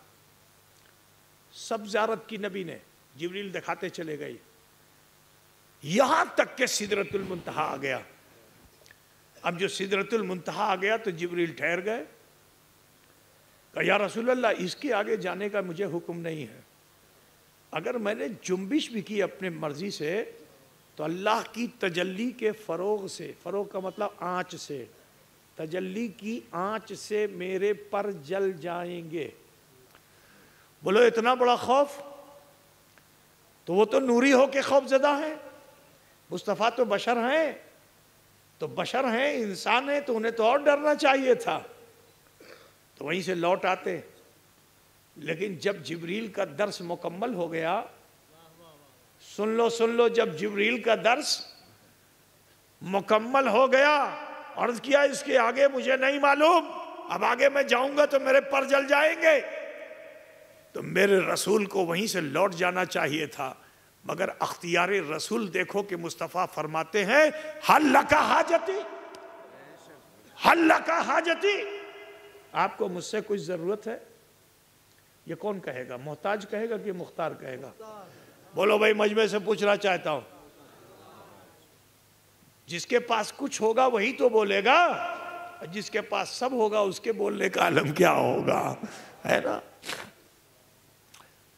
سب زیارت کی نبی نے. جبریل دکھاتے چلے گئے یہاں تک کہ سدرۃ المنتہا آ گیا. اب جو سدرۃ المنتہا آ گیا تو جبریل ٹھہر گئے. کہ یا رسول اللہ اس کے آگے جانے کا مجھے حکم نہیں ہے، اگر میں نے جنبش بھی کی اپنے مرضی سے تو اللہ کی تجلی کے فروغ سے، فروغ کا مطلب آنچ سے، تجلی کی آنچ سے میرے پر جل جائیں گے۔ بولو اتنا بڑا خوف، تو وہ تو نوری ہو کے خوف زدہ ہیں، مصطفیٰ تو بشر ہیں، تو بشر ہیں، انسان ہیں، تو انہیں تو اور ڈرنا چاہیے تھا، تو وہیں سے لوٹ آتے۔ لیکن جب جبریل کا درس مکمل ہو گیا، سن لو، جب جبریل کا درس مکمل ہو گیا، عرض کیا اس کے آگے مجھے نہیں معلوم، اب آگے میں جاؤں گا تو میرے پر جل جائیں گے، تو میرے رسول کو وہیں سے لوٹ جانا چاہیے تھا، مگر اختیار رسول دیکھو کہ مصطفیٰ فرماتے ہیں حل لک حاجتی، حل لک حاجتی، آپ کو مجھ سے کچھ ضرورت ہے؟ یہ کون کہے گا؟ محتاج کہے گا کہ مختار کہے گا؟ بولو بھائی، مجمع سے پوچھنا چاہتا ہوں، جس کے پاس کچھ ہوگا وہی تو بولے گا، جس کے پاس سب ہوگا اس کے بولنے کا عالم کیا ہوگا، ہے نا؟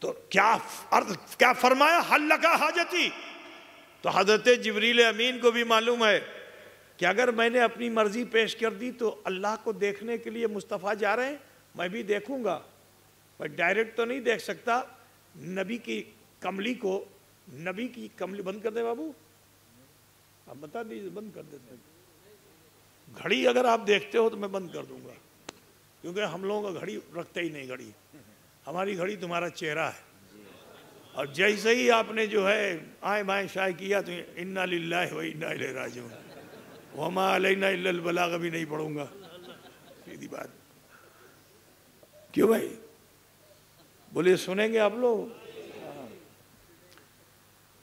تو کیا فرمایا؟ حل لک حاجتی۔ تو حضرت جبریل امین کو بھی معلوم ہے کہ اگر میں نے اپنی مرضی پیش کر دی تو اللہ کو دیکھنے کے لیے مصطفیٰ جا رہے ہیں، میں بھی دیکھوں گا، میں ڈائریکٹ تو نہیں دیکھ سکتا نبی کی کملی کو۔ نبی کی کملی بند کر دیں بابو، آپ بتا دیجیے، بند کر دیتے ہیں۔ گھڑی اگر آپ دیکھتے ہو تو میں بند کر دوں گا، کیونکہ ہم لوگوں کا گھڑی رکھتے ہی نہیں، گھڑی ہماری گھڑی تمہارا چہرہ ہے، اور جیسے ہی آپ نے جو ہے آئیں بائیں شائع کیا تو انا للہ و انا الیہ راجعون، وما علینا الا البلاغ بھی نہیں پڑھوں گا، سیدھی بات۔ کیوں بھائی؟ بولے سنیں گے آپ لوگ؟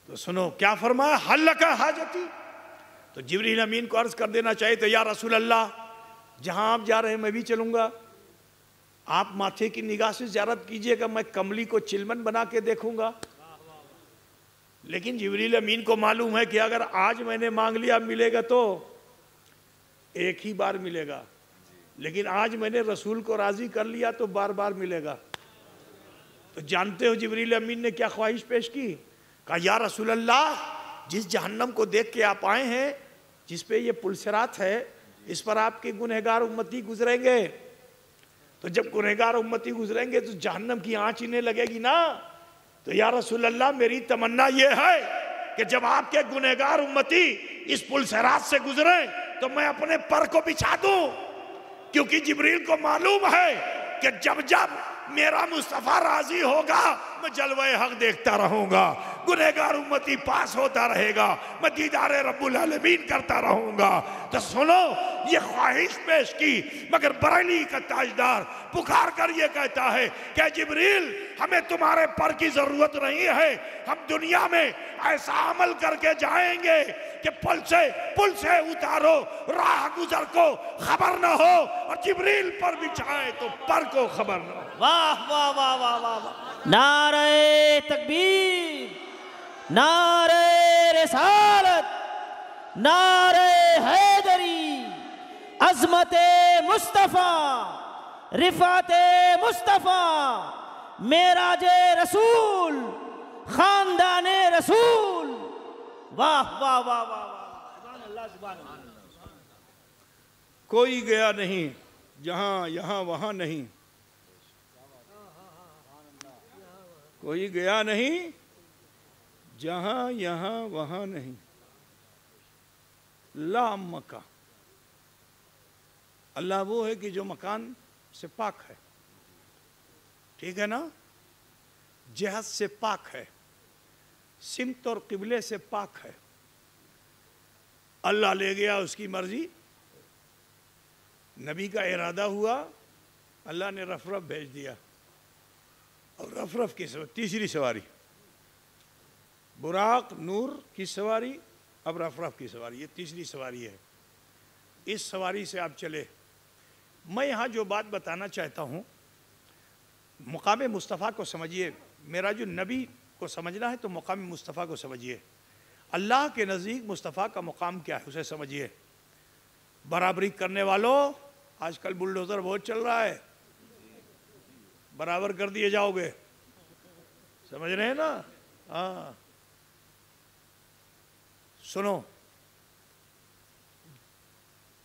تو سنو کیا فرمایا، حل لک حاجتی۔ تو جبریل امین کو عرض کر دینا چاہیے تو یا رسول اللہ جہاں آپ جا رہے ہیں میں بھی چلوں گا، آپ ماتھے کی نگاہ سے زیارت کیجئے گا، میں کملی کو چلمن بنا کے دیکھوں گا۔ لیکن جبریل امین کو معلوم ہے کہ اگر آج میں نے مانگ لیا ملے گا تو ایک ہی بار ملے گا، لیکن آج میں نے رسول کو راضی کر لیا تو بار بار ملے گا۔ تو جانتے ہو جبریل امین نے کیا خواہش پیش کی؟ کہا یا رسول اللہ جس جہنم کو دیکھ کے آپ آئے ہیں، جس پہ یہ پلسرات ہے، اس پر آپ کے گنہگار امتی گزریں گے، تو جب گنہگار امتی گزریں گے تو جہنم کی آنچ انہیں لگے گی نا، تو یا رسول اللہ میری تمنا یہ ہے کہ جب آپ کے گنہگار امتی اس پلسرات سے گزریں تو میں اپنے پر کو بچھا دوں، کیونکہ جبریل کو معلوم ہے کہ جب میرا مصطفیٰ راضی ہوگا میں جلوہ حق دیکھتا رہوں گا، گنہگار امتی پاس ہوتا رہے گا، میں دیدار رب العالمین کرتا رہوں گا۔ تو سنو یہ خواہش پیش کی، مگر بریلی کا تاجدار پکار کر یہ کہتا ہے کہ جبریل ہمیں تمہارے پر کی ضرورت نہیں ہے، ہم دنیا میں ایسا عمل کر کے جائیں گے کہ پل سے اتارو، راہ گزر کو خبر نہ ہو، اور جبریل پر بچھائے تو پر کو خبر نہ ہو۔ واہ واہ واہ واہ واہ واہ، نعرہ تکبیر، نعرہ رسالت، نعرہ حیدری، عظمت مصطفیٰ، رفعت مصطفیٰ، معراج رسول، خاندان رسول، واہ واہ واہ واہ واہ، سبحان اللہ سبحان اللہ۔ کوئی گیا نہیں جہاں یہاں وہاں نہیں، کوئی گیا نہیں جہاں یہاں وہاں نہیں، لا مکہ، اللہ وہ ہے کہ جو مکان سے پاک ہے، ٹھیک ہے نا، جہت سے پاک ہے، سمت اور قبلے سے پاک ہے، اللہ لے گیا اس کی مرضی، نبی کا ارادہ ہوا، اللہ نے رف رف بھیج دیا، اور رف رف کی تیسری سواری، براق نور کی سواری، اب رف رف کی سواری، یہ تیسری سواری ہے، اس سواری سے آپ چلے۔ میں یہاں جو بات بتانا چاہتا ہوں، مقام مصطفیٰ کو سمجھیے، میرا جو نبی کو سمجھنا ہے تو مقام مصطفیٰ کو سمجھیے، اللہ کے نزدیک مصطفیٰ کا مقام کیا ہے اسے سمجھیے۔ برابری کرنے والوں، آج کل بلڈوزر بہت چل رہا ہے، برابر کر دیے جاؤ گے، سمجھ رہے ہیں نا؟ ہاں سنو،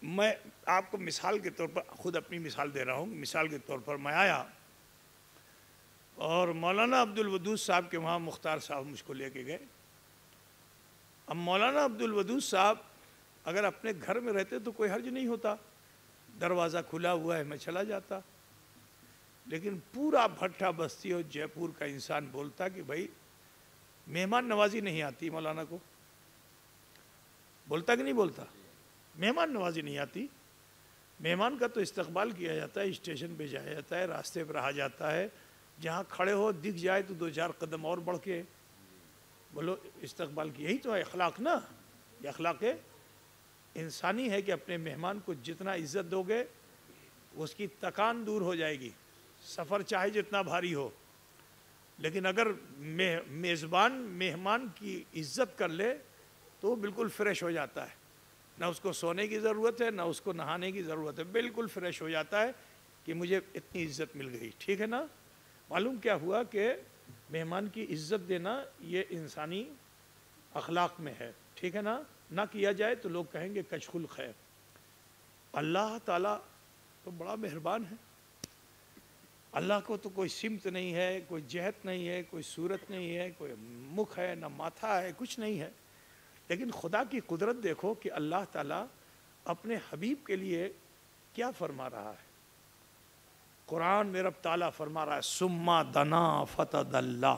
میں آپ کو مثال کے طور پر خود اپنی مثال دے رہا ہوں. مثال کے طور پر میں آیا اور مولانا عبدالودود صاحب کے وہاں مختار صاحب مجھ کو لے کے گئے. اب مولانا عبدالودود صاحب اگر اپنے گھر میں رہتے تو کوئی حرج نہیں ہوتا، دروازہ کھلا ہوا ہے میں چلا جاتا. لیکن پورا بھٹا بستی اور جے پور کا انسان بولتا کہ بھائی مہمان نوازی نہیں آتی مولانا کو. بولتا کہ نہیں بولتا؟ مہمان نوازی نہیں آتی. مہمان کا تو استقبال کیا جاتا ہے، اسٹیشن پہ جایا جاتا ہے، راستے پہ رہا جاتا ہے، جہاں کھڑے ہو دکھ جائے تو 2-4 قدم اور بڑھ کے بولو استقبال کی. یہی تو ہے اخلاق نا. یہ اخلاق انسانی ہے کہ اپنے مہمان کو جتنا عزت دو گے اس کی تکان دور ہو جائے گی، سفر چاہے جتنا بھاری ہو. لیکن اگر میزبان مہمان کی عزت کر لے تو بالکل فریش ہو جاتا ہے. نہ اس کو سونے کی ضرورت ہے، نہ اس کو نہانے کی ضرورت ہے، بالکل فریش ہو جاتا ہے کہ مجھے اتنی عزت مل گئی. ٹھیک ہے نا؟ معلوم کیا ہوا کہ مہمان کی عزت دینا یہ انسانی اخلاق میں ہے. ٹھیک ہے نا؟ نہ کیا جائے تو لوگ کہیں گے کچ خلق ہے. اللہ تعالیٰ تو بڑا مہربان ہے. اللہ کو تو کوئی سمت نہیں ہے، کوئی جہت نہیں ہے، کوئی صورت نہیں ہے، کوئی مکھ ہے، نہ ماتھا ہے، کچھ نہیں ہے. لیکن خدا کی قدرت دیکھو کہ اللہ تعالیٰ اپنے حبیب کے لیے کیا فرما رہا ہے. قرآن میں رب تعالیٰ فرما رہا ہے ثم دنا فتدلی،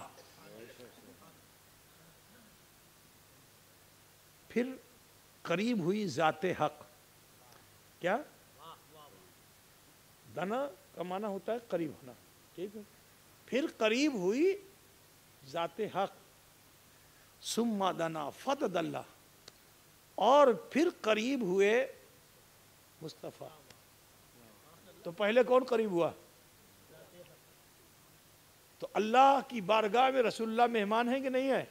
پھر قریب ہوئی ذات حق. کیا دنا کا معنی ہوتا ہے قریب ہونا. ٹھیک ہے؟ پھر قریب ہوئی ذات حق. ثم دنا فتدلی، اور پھر قریب ہوئے مصطفیٰ. تو پہلے کون قریب ہوا؟ تو اللہ کی بارگاہ میں رسول اللہ مہمان ہیں کہ نہیں ہے؟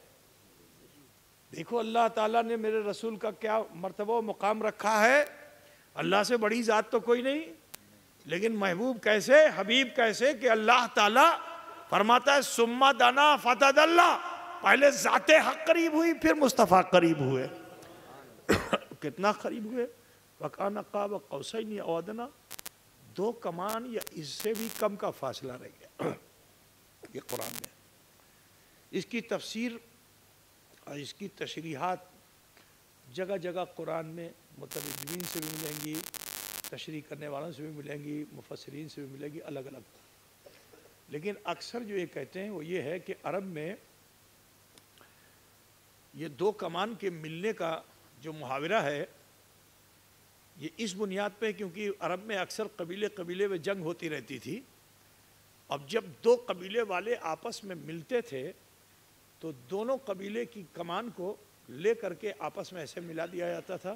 دیکھو اللہ تعالیٰ نے میرے رسول کا کیا مرتبہ و مقام رکھا ہے. اللہ سے بڑی ذات تو کوئی نہیں، لیکن محبوب کیسے، حبیب کیسے کہ اللہ تعالیٰ فرماتا ہے ثم دنا فتدلی، پہلے ذات حق قریب ہوئی پھر مصطفیٰ قریب ہوئے. کتنا قریب ہوئے؟ وَكَانَ قَابَ قَوْسَيْنِ أَوْ أَدْنَىٰ، 2 کمان یا اس سے بھی کم کا فاصلہ رہ گیا. یہ قرآن میں اس کی تفسیر اور اس کی تشریحات جگہ جگہ قرآن میں مترجمین سے بھی ملیں گی، تشریح کرنے والوں سے بھی ملیں گی، مفسرین سے بھی ملیں گی، الگ الگ. لیکن اکثر جو یہ کہتے ہیں وہ یہ ہے کہ عرب میں یہ 2 کمان کے ملنے کا جو محاورہ ہے یہ اس بنیاد پہ کیونکہ عرب میں اکثر قبیلے میں جنگ ہوتی رہتی تھی. اب جب 2 قبیلے والے آپس میں ملتے تھے تو دونوں قبیلے کی کمان کو لے کر کے آپس میں ایسے ملا دیا جاتا تھا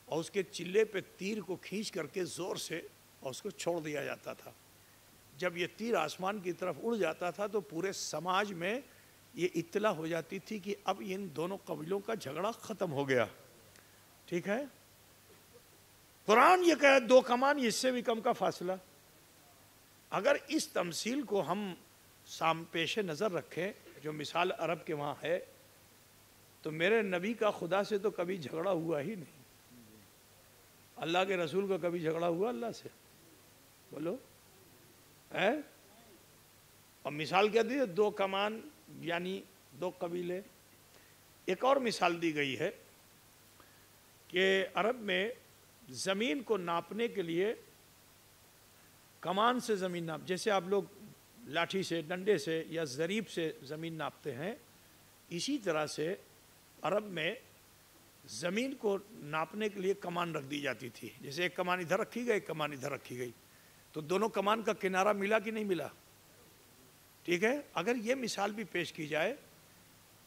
اور اس کے چلے پہ تیر کو کھینچ کر کے زور سے اور اس کو چھوڑ دیا جاتا تھا. جب یہ تیر آسمان کی طرف اڑ جاتا تھا تو پورے سماج میں یہ اطلاع ہو جاتی تھی کہ اب ان دونوں قبیلوں کا جھگڑا ختم ہو گیا. ٹھیک ہے؟ قرآن یہ کہے 2 کمان اس سے بھی کم کا فاصلہ. اگر اس تمثیل کو ہم پیش نظر رکھیں جو مثال عرب کے وہاں ہے تو میرے نبی کا خدا سے تو کبھی جھگڑا ہوا ہی نہیں. اللہ کے رسول کا کبھی جھگڑا ہوا اللہ سے؟ بولو ہے؟ اور مثال کیا دی؟ 2 کمان یعنی 2 قبیلے. ایک اور مثال دی گئی ہے کہ عرب میں زمین کو ناپنے کے لیے کمان سے زمین ناپ، جیسے آپ لوگ لاٹھی سے، ڈنڈے سے یا ضریب سے زمین ناپتے ہیں، اسی طرح سے عرب میں زمین کو ناپنے کے لیے کمان رکھ دی جاتی تھی. جیسے ایک کمان ادھر رکھی گئی، ایک کمان ادھر رکھی گئی، تو دونوں کمان کا کنارہ ملا کہ نہیں ملا؟ ٹھیک ہے؟ اگر یہ مثال بھی پیش کی جائے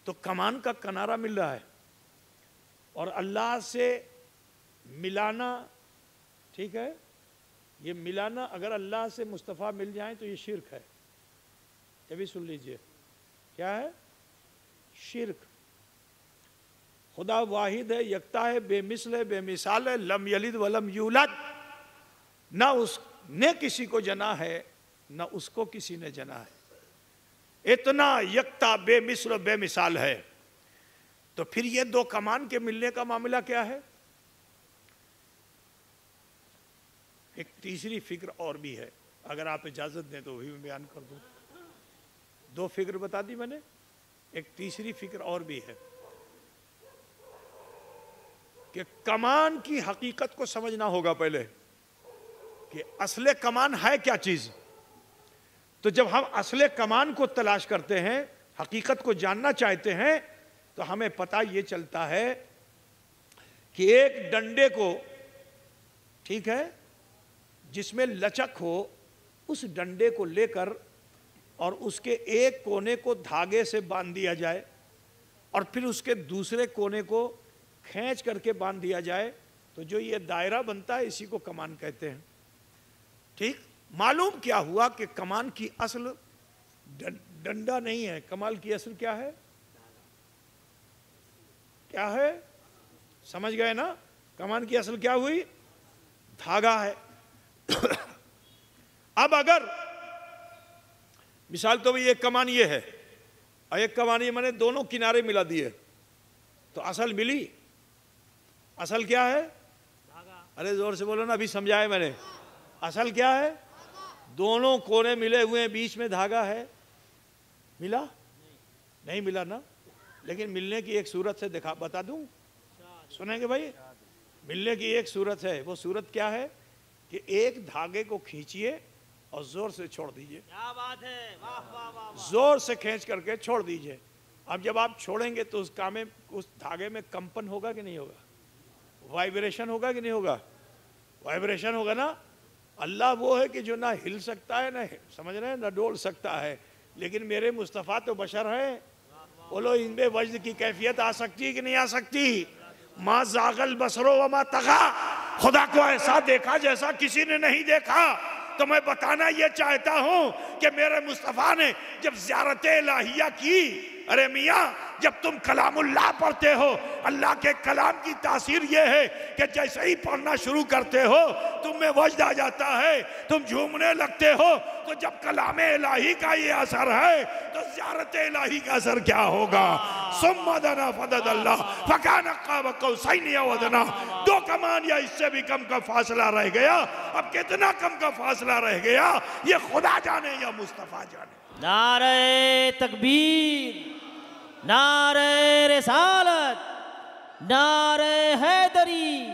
تو کمان کا کنارہ مل رہا ہے اور اللہ سے ملانا، ٹھیک ہے، یہ ملانا اگر اللہ سے مصطفیٰ مل جائیں تو یہ شرک ہے. یہ بھی سن لیجئے، کیا ہے؟ شرک. خدا واحد ہے، یکتا ہے، بے مثل ہے، بے مثال ہے، لم یلد ولم یولد، نہ اس نے کسی کو جنا ہے نہ اس کو کسی نے جنا ہے، اتنا یکتا بے مثل و بے مثال ہے۔ تو پھر یہ دو کمان کے ملنے کا معاملہ کیا ہے؟ ایک تیسری فکر اور بھی ہے، اگر آپ اجازت دیں تو وہی میں بیان کر دوں۔ دو فکر بتا دی میں نے، ایک تیسری فکر اور بھی ہے کہ کمان کی حقیقت کو سمجھنا ہوگا پہلے کہ اصل کمان ہے کیا چیز۔ تو جب ہم اصل کمان کو تلاش کرتے ہیں، حقیقت کو جاننا چاہتے ہیں، تو ہمیں پتہ یہ چلتا ہے کہ ایک ڈنڈے کو، ٹھیک ہے، جس میں لچک ہو، اس ڈنڈے کو لے کر اور اس کے ایک کونے کو دھاگے سے باندھ دیا جائے اور پھر اس کے دوسرے کونے کو کھینچ کر کے باندھ دیا جائے، تو جو یہ دائرہ بنتا ہے اسی کو کمان کہتے ہیں۔ ٹھیک، معلوم کیا ہوا کہ کمان کی اصل ڈنڈا نہیں ہے، کمال کی اصل کیا ہے؟ کیا ہے؟ سمجھ گئے نا؟ کمان کی اصل کیا ہوئی؟ دھاگا ہے۔ اب اگر مثال تو ایک کمان یہ ہے اور ایک کمان یہ، میں نے دونوں کنارے ملا دیے تو اصل ملی؟ اصل کیا ہے؟ ارے زور سے بولو نا، ابھی سمجھائے میں نے۔ اصل کیا ہے؟ دونوں کونے ملے ہوئے ہیں، بیچ میں دھاگا ہے، ملا؟ نہیں ملا نا۔ لیکن ملنے کی ایک صورت سے بتا دوں، سنیں گے بھائی؟ ملنے کی ایک صورت ہے، وہ صورت کیا ہے کہ ایک دھاگے کو کھینچیے اور زور سے چھوڑ دیجئے۔ کیا بات ہے، واہ واہ واہ واہ۔ زور سے کھینچ کر کے چھوڑ دیجئے۔ اب جب آپ چھوڑیں گے تو اس دھاگے میں کمپن ہوگا کہ نہیں ہوگا؟ وائبریشن ہوگا کہ نہیں ہوگا؟ وائبریشن ہوگا نا۔ اللہ وہ ہے کہ جو نہ ہل سکتا ہے، نہ سمجھ رہے ہیں، نہ ڈول سکتا ہے، لیکن میرے مصطفیٰ تو بشر ہیں۔ بولو ان میں وجد کی کیفیت آ سکتی کہ نہیں آ سکتی؟ ما زاغ البصر وما طغى، خدا کو ایسا دیکھا جیسا کسی نے نہیں دیکھا۔ تو میں بتانا یہ چاہتا ہوں کہ میرے مصطفیٰ نے جب زیارت الہیہ کی، ارے میاں جب تم کلام اللہ پڑھتے ہو، اللہ کے کلام کی تاثیر یہ ہے کہ جیسے ہی پڑھنا شروع کرتے ہو تم میں وجد آ جاتا ہے، تم جھومنے لگتے ہو۔ تو جب کلام الہی کا یہ اثر ہے تو زیارت الہی کا اثر کیا ہوگا؟ ثم دنا فدد اللہ فکان قاب قوسین او ادنی۔ دو کمان یا اس سے بھی کم کا فاصلہ رہ گیا۔ اب کتنا کم کا فاصلہ رہ گیا یہ خدا جانے یا مصطفیٰ جانے۔ نعرہ تکبیر، نعرہ رسالت، نعرہ حیدری،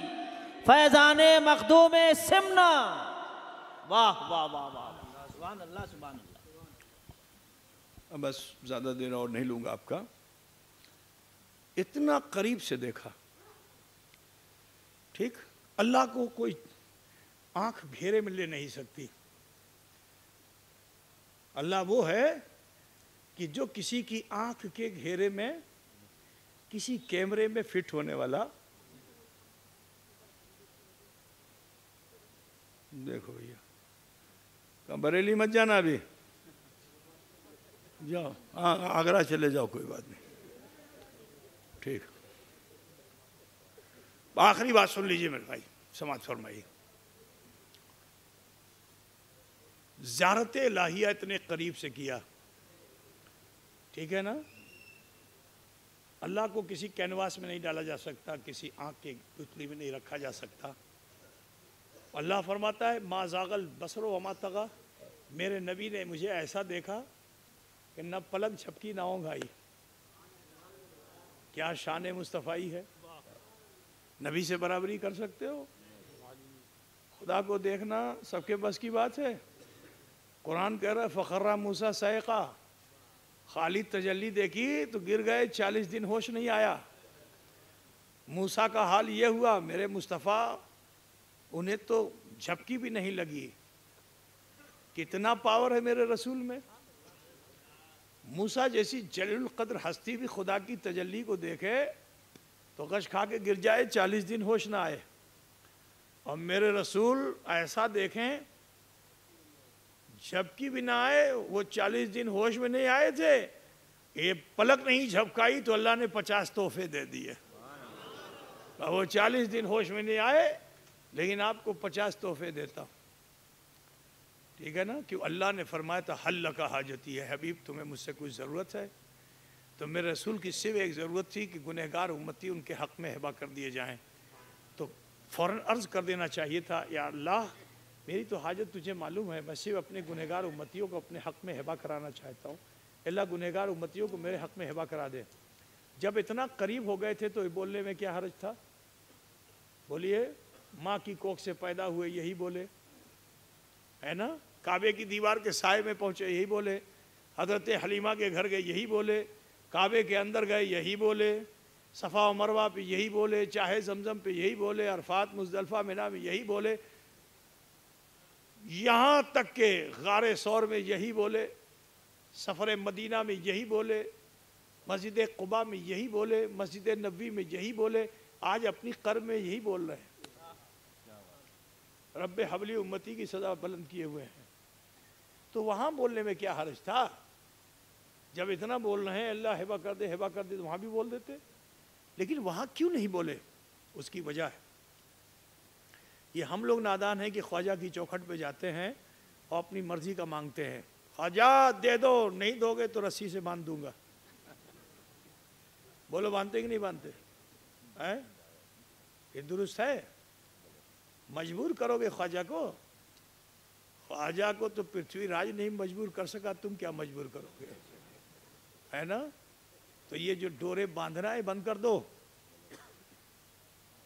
فیضان مخدوم سمنا، واہ واہ واہ واہ، سبحان اللہ سبحان اللہ۔ بس زیادہ دیر اور نہیں لوں گا آپ کا۔ اتنا قریب سے دیکھا، ٹھیک، اللہ کو کوئی آنکھ گھیرے میں لے نہیں سکتی۔ اللہ وہ ہے کہ جو کسی کی آنکھ کے گھیرے میں، کسی کیمرے میں فٹ ہونے والا، دیکھو بھیا، بریلی مت جانا ابھی، جاؤ آگرہ چلے جاؤ، کوئی بات نہیں، ٹھیک۔ آخری بات سن لیجئے میرے بھائی، سماعت فرمائیے۔ زیارت الہیہ اتنے قریب سے کیا، ٹھیک ہے نا؟ اللہ کو کسی کینواس میں نہیں ڈالا جا سکتا، کسی آنکھ کے پتلی میں نہیں رکھا جا سکتا۔ اللہ فرماتا ہے ما زاغ البصر وما طغى، میرے نبی نے مجھے ایسا دیکھا کہ نہ پلک جھپکی نہ اونگ آئی۔ کیا شان مصطفیٰ ہے؟ نبی سے برابری کر سکتے ہو؟ خدا کو دیکھنا سب کے بس کی بات ہے۔ قرآن کہہ رہا ہے فخر موسیٰ صعقا، خالی تجلی دیکھی تو گر گئے، 40 دن ہوش نہیں آیا۔ موسیٰ کا حال یہ ہوا، میرے مصطفیٰ انہیں تو جھپکی بھی نہیں لگی۔ کتنا پاور ہے میرے رسول میں۔ موسیٰ جیسی جلیل القدر ہستی بھی خدا کی تجلی کو دیکھے تو غش کھا کے گر جائے، 40 دن ہوش نہ آئے، اور میرے رسول ایسا دیکھیں جھپکی بھی نہ آئے۔ وہ 40 دن ہوش میں نہیں آئے تھے، یہ پلک نہیں جھپکائی تو اللہ نے 50 تحفے دے دیے۔ وہ 40 دن ہوش میں نہیں آئے لیکن آپ کو 50 تحفے دیتا ہوں۔ ٹھیک ہے نا؟ کہ اللہ نے فرمایا تھا حل لکا حاجتی ہے حبیب، تمہیں مجھ سے کچھ ضرورت ہے؟ تو میرے رسول کی صرف ایک ضرورت تھی کہ گنہگار امتی ان کے حق میں ہبہ کر دیے جائیں، تو فوراً عرض کر دینا چاہیے تھا یا اللہ میری تو حاجت تجھے معلوم ہے، میں صرف اپنے گنہگار امتیوں کو اپنے حق میں ہبہ کرانا چاہتا ہوں، اللہ گنہگار امتیوں کو میرے حق میں ہبہ کرا دے۔ جب اتنا قریب ہو گئے تھے تو بولنے میں کیا حرج تھا؟ بولیے، ماں کی کوکھ سے پیدا ہوئے یہی بولے، ہے نا؟ کعبے کی دیوار کے سائے میں پہنچے یہی بولے، حضرت حلیمہ کے گھر گئے یہی بولے، کعبے کے اندر گئے یہی بولے، صفا و مروہ پہ یہی بولے، چاہے زمزم پہ یہی بولے، عرفات مزدلفہ مینا میں یہی بولے، یہاں تک کہ غار ثور میں یہی بولے، سفر مدینہ میں یہی بولے، مسجد قباء میں یہی بولے، مسجد نبوی میں یہی بولے، آج اپنی قرب میں یہی بول رہے ہیں۔ رب حبلی امتی کی صدا بلند کیے ہوئے ہیں، تو وہاں بولنے میں کیا حرج تھا؟ جب اتنا بول رہے ہیں اللہ ہبہ کر دے ہبہ کر دے تو وہاں بھی بول دیتے، لیکن وہاں کیوں نہیں بولے؟ اس کی وجہ ہے یہ ہم لوگ نادان ہیں کہ خواجہ کی چوکھٹ پہ جاتے ہیں اور اپنی مرضی کا مانگتے ہیں، خواجہ دے دو، نہیں دو گے تو رسی سے باندھ دوں گا۔ بولو باندھتے کہ نہیں باندھتے؟ یہ درست ہے؟ مجبور کرو گے خواجہ کو؟ خواجہ کو تو پرتھوی راج نہیں مجبور کر سکا، تم کیا مجبور کرو گے؟ ہے نا؟ تو یہ جو ڈورے باندھنا ہے بند کر دو،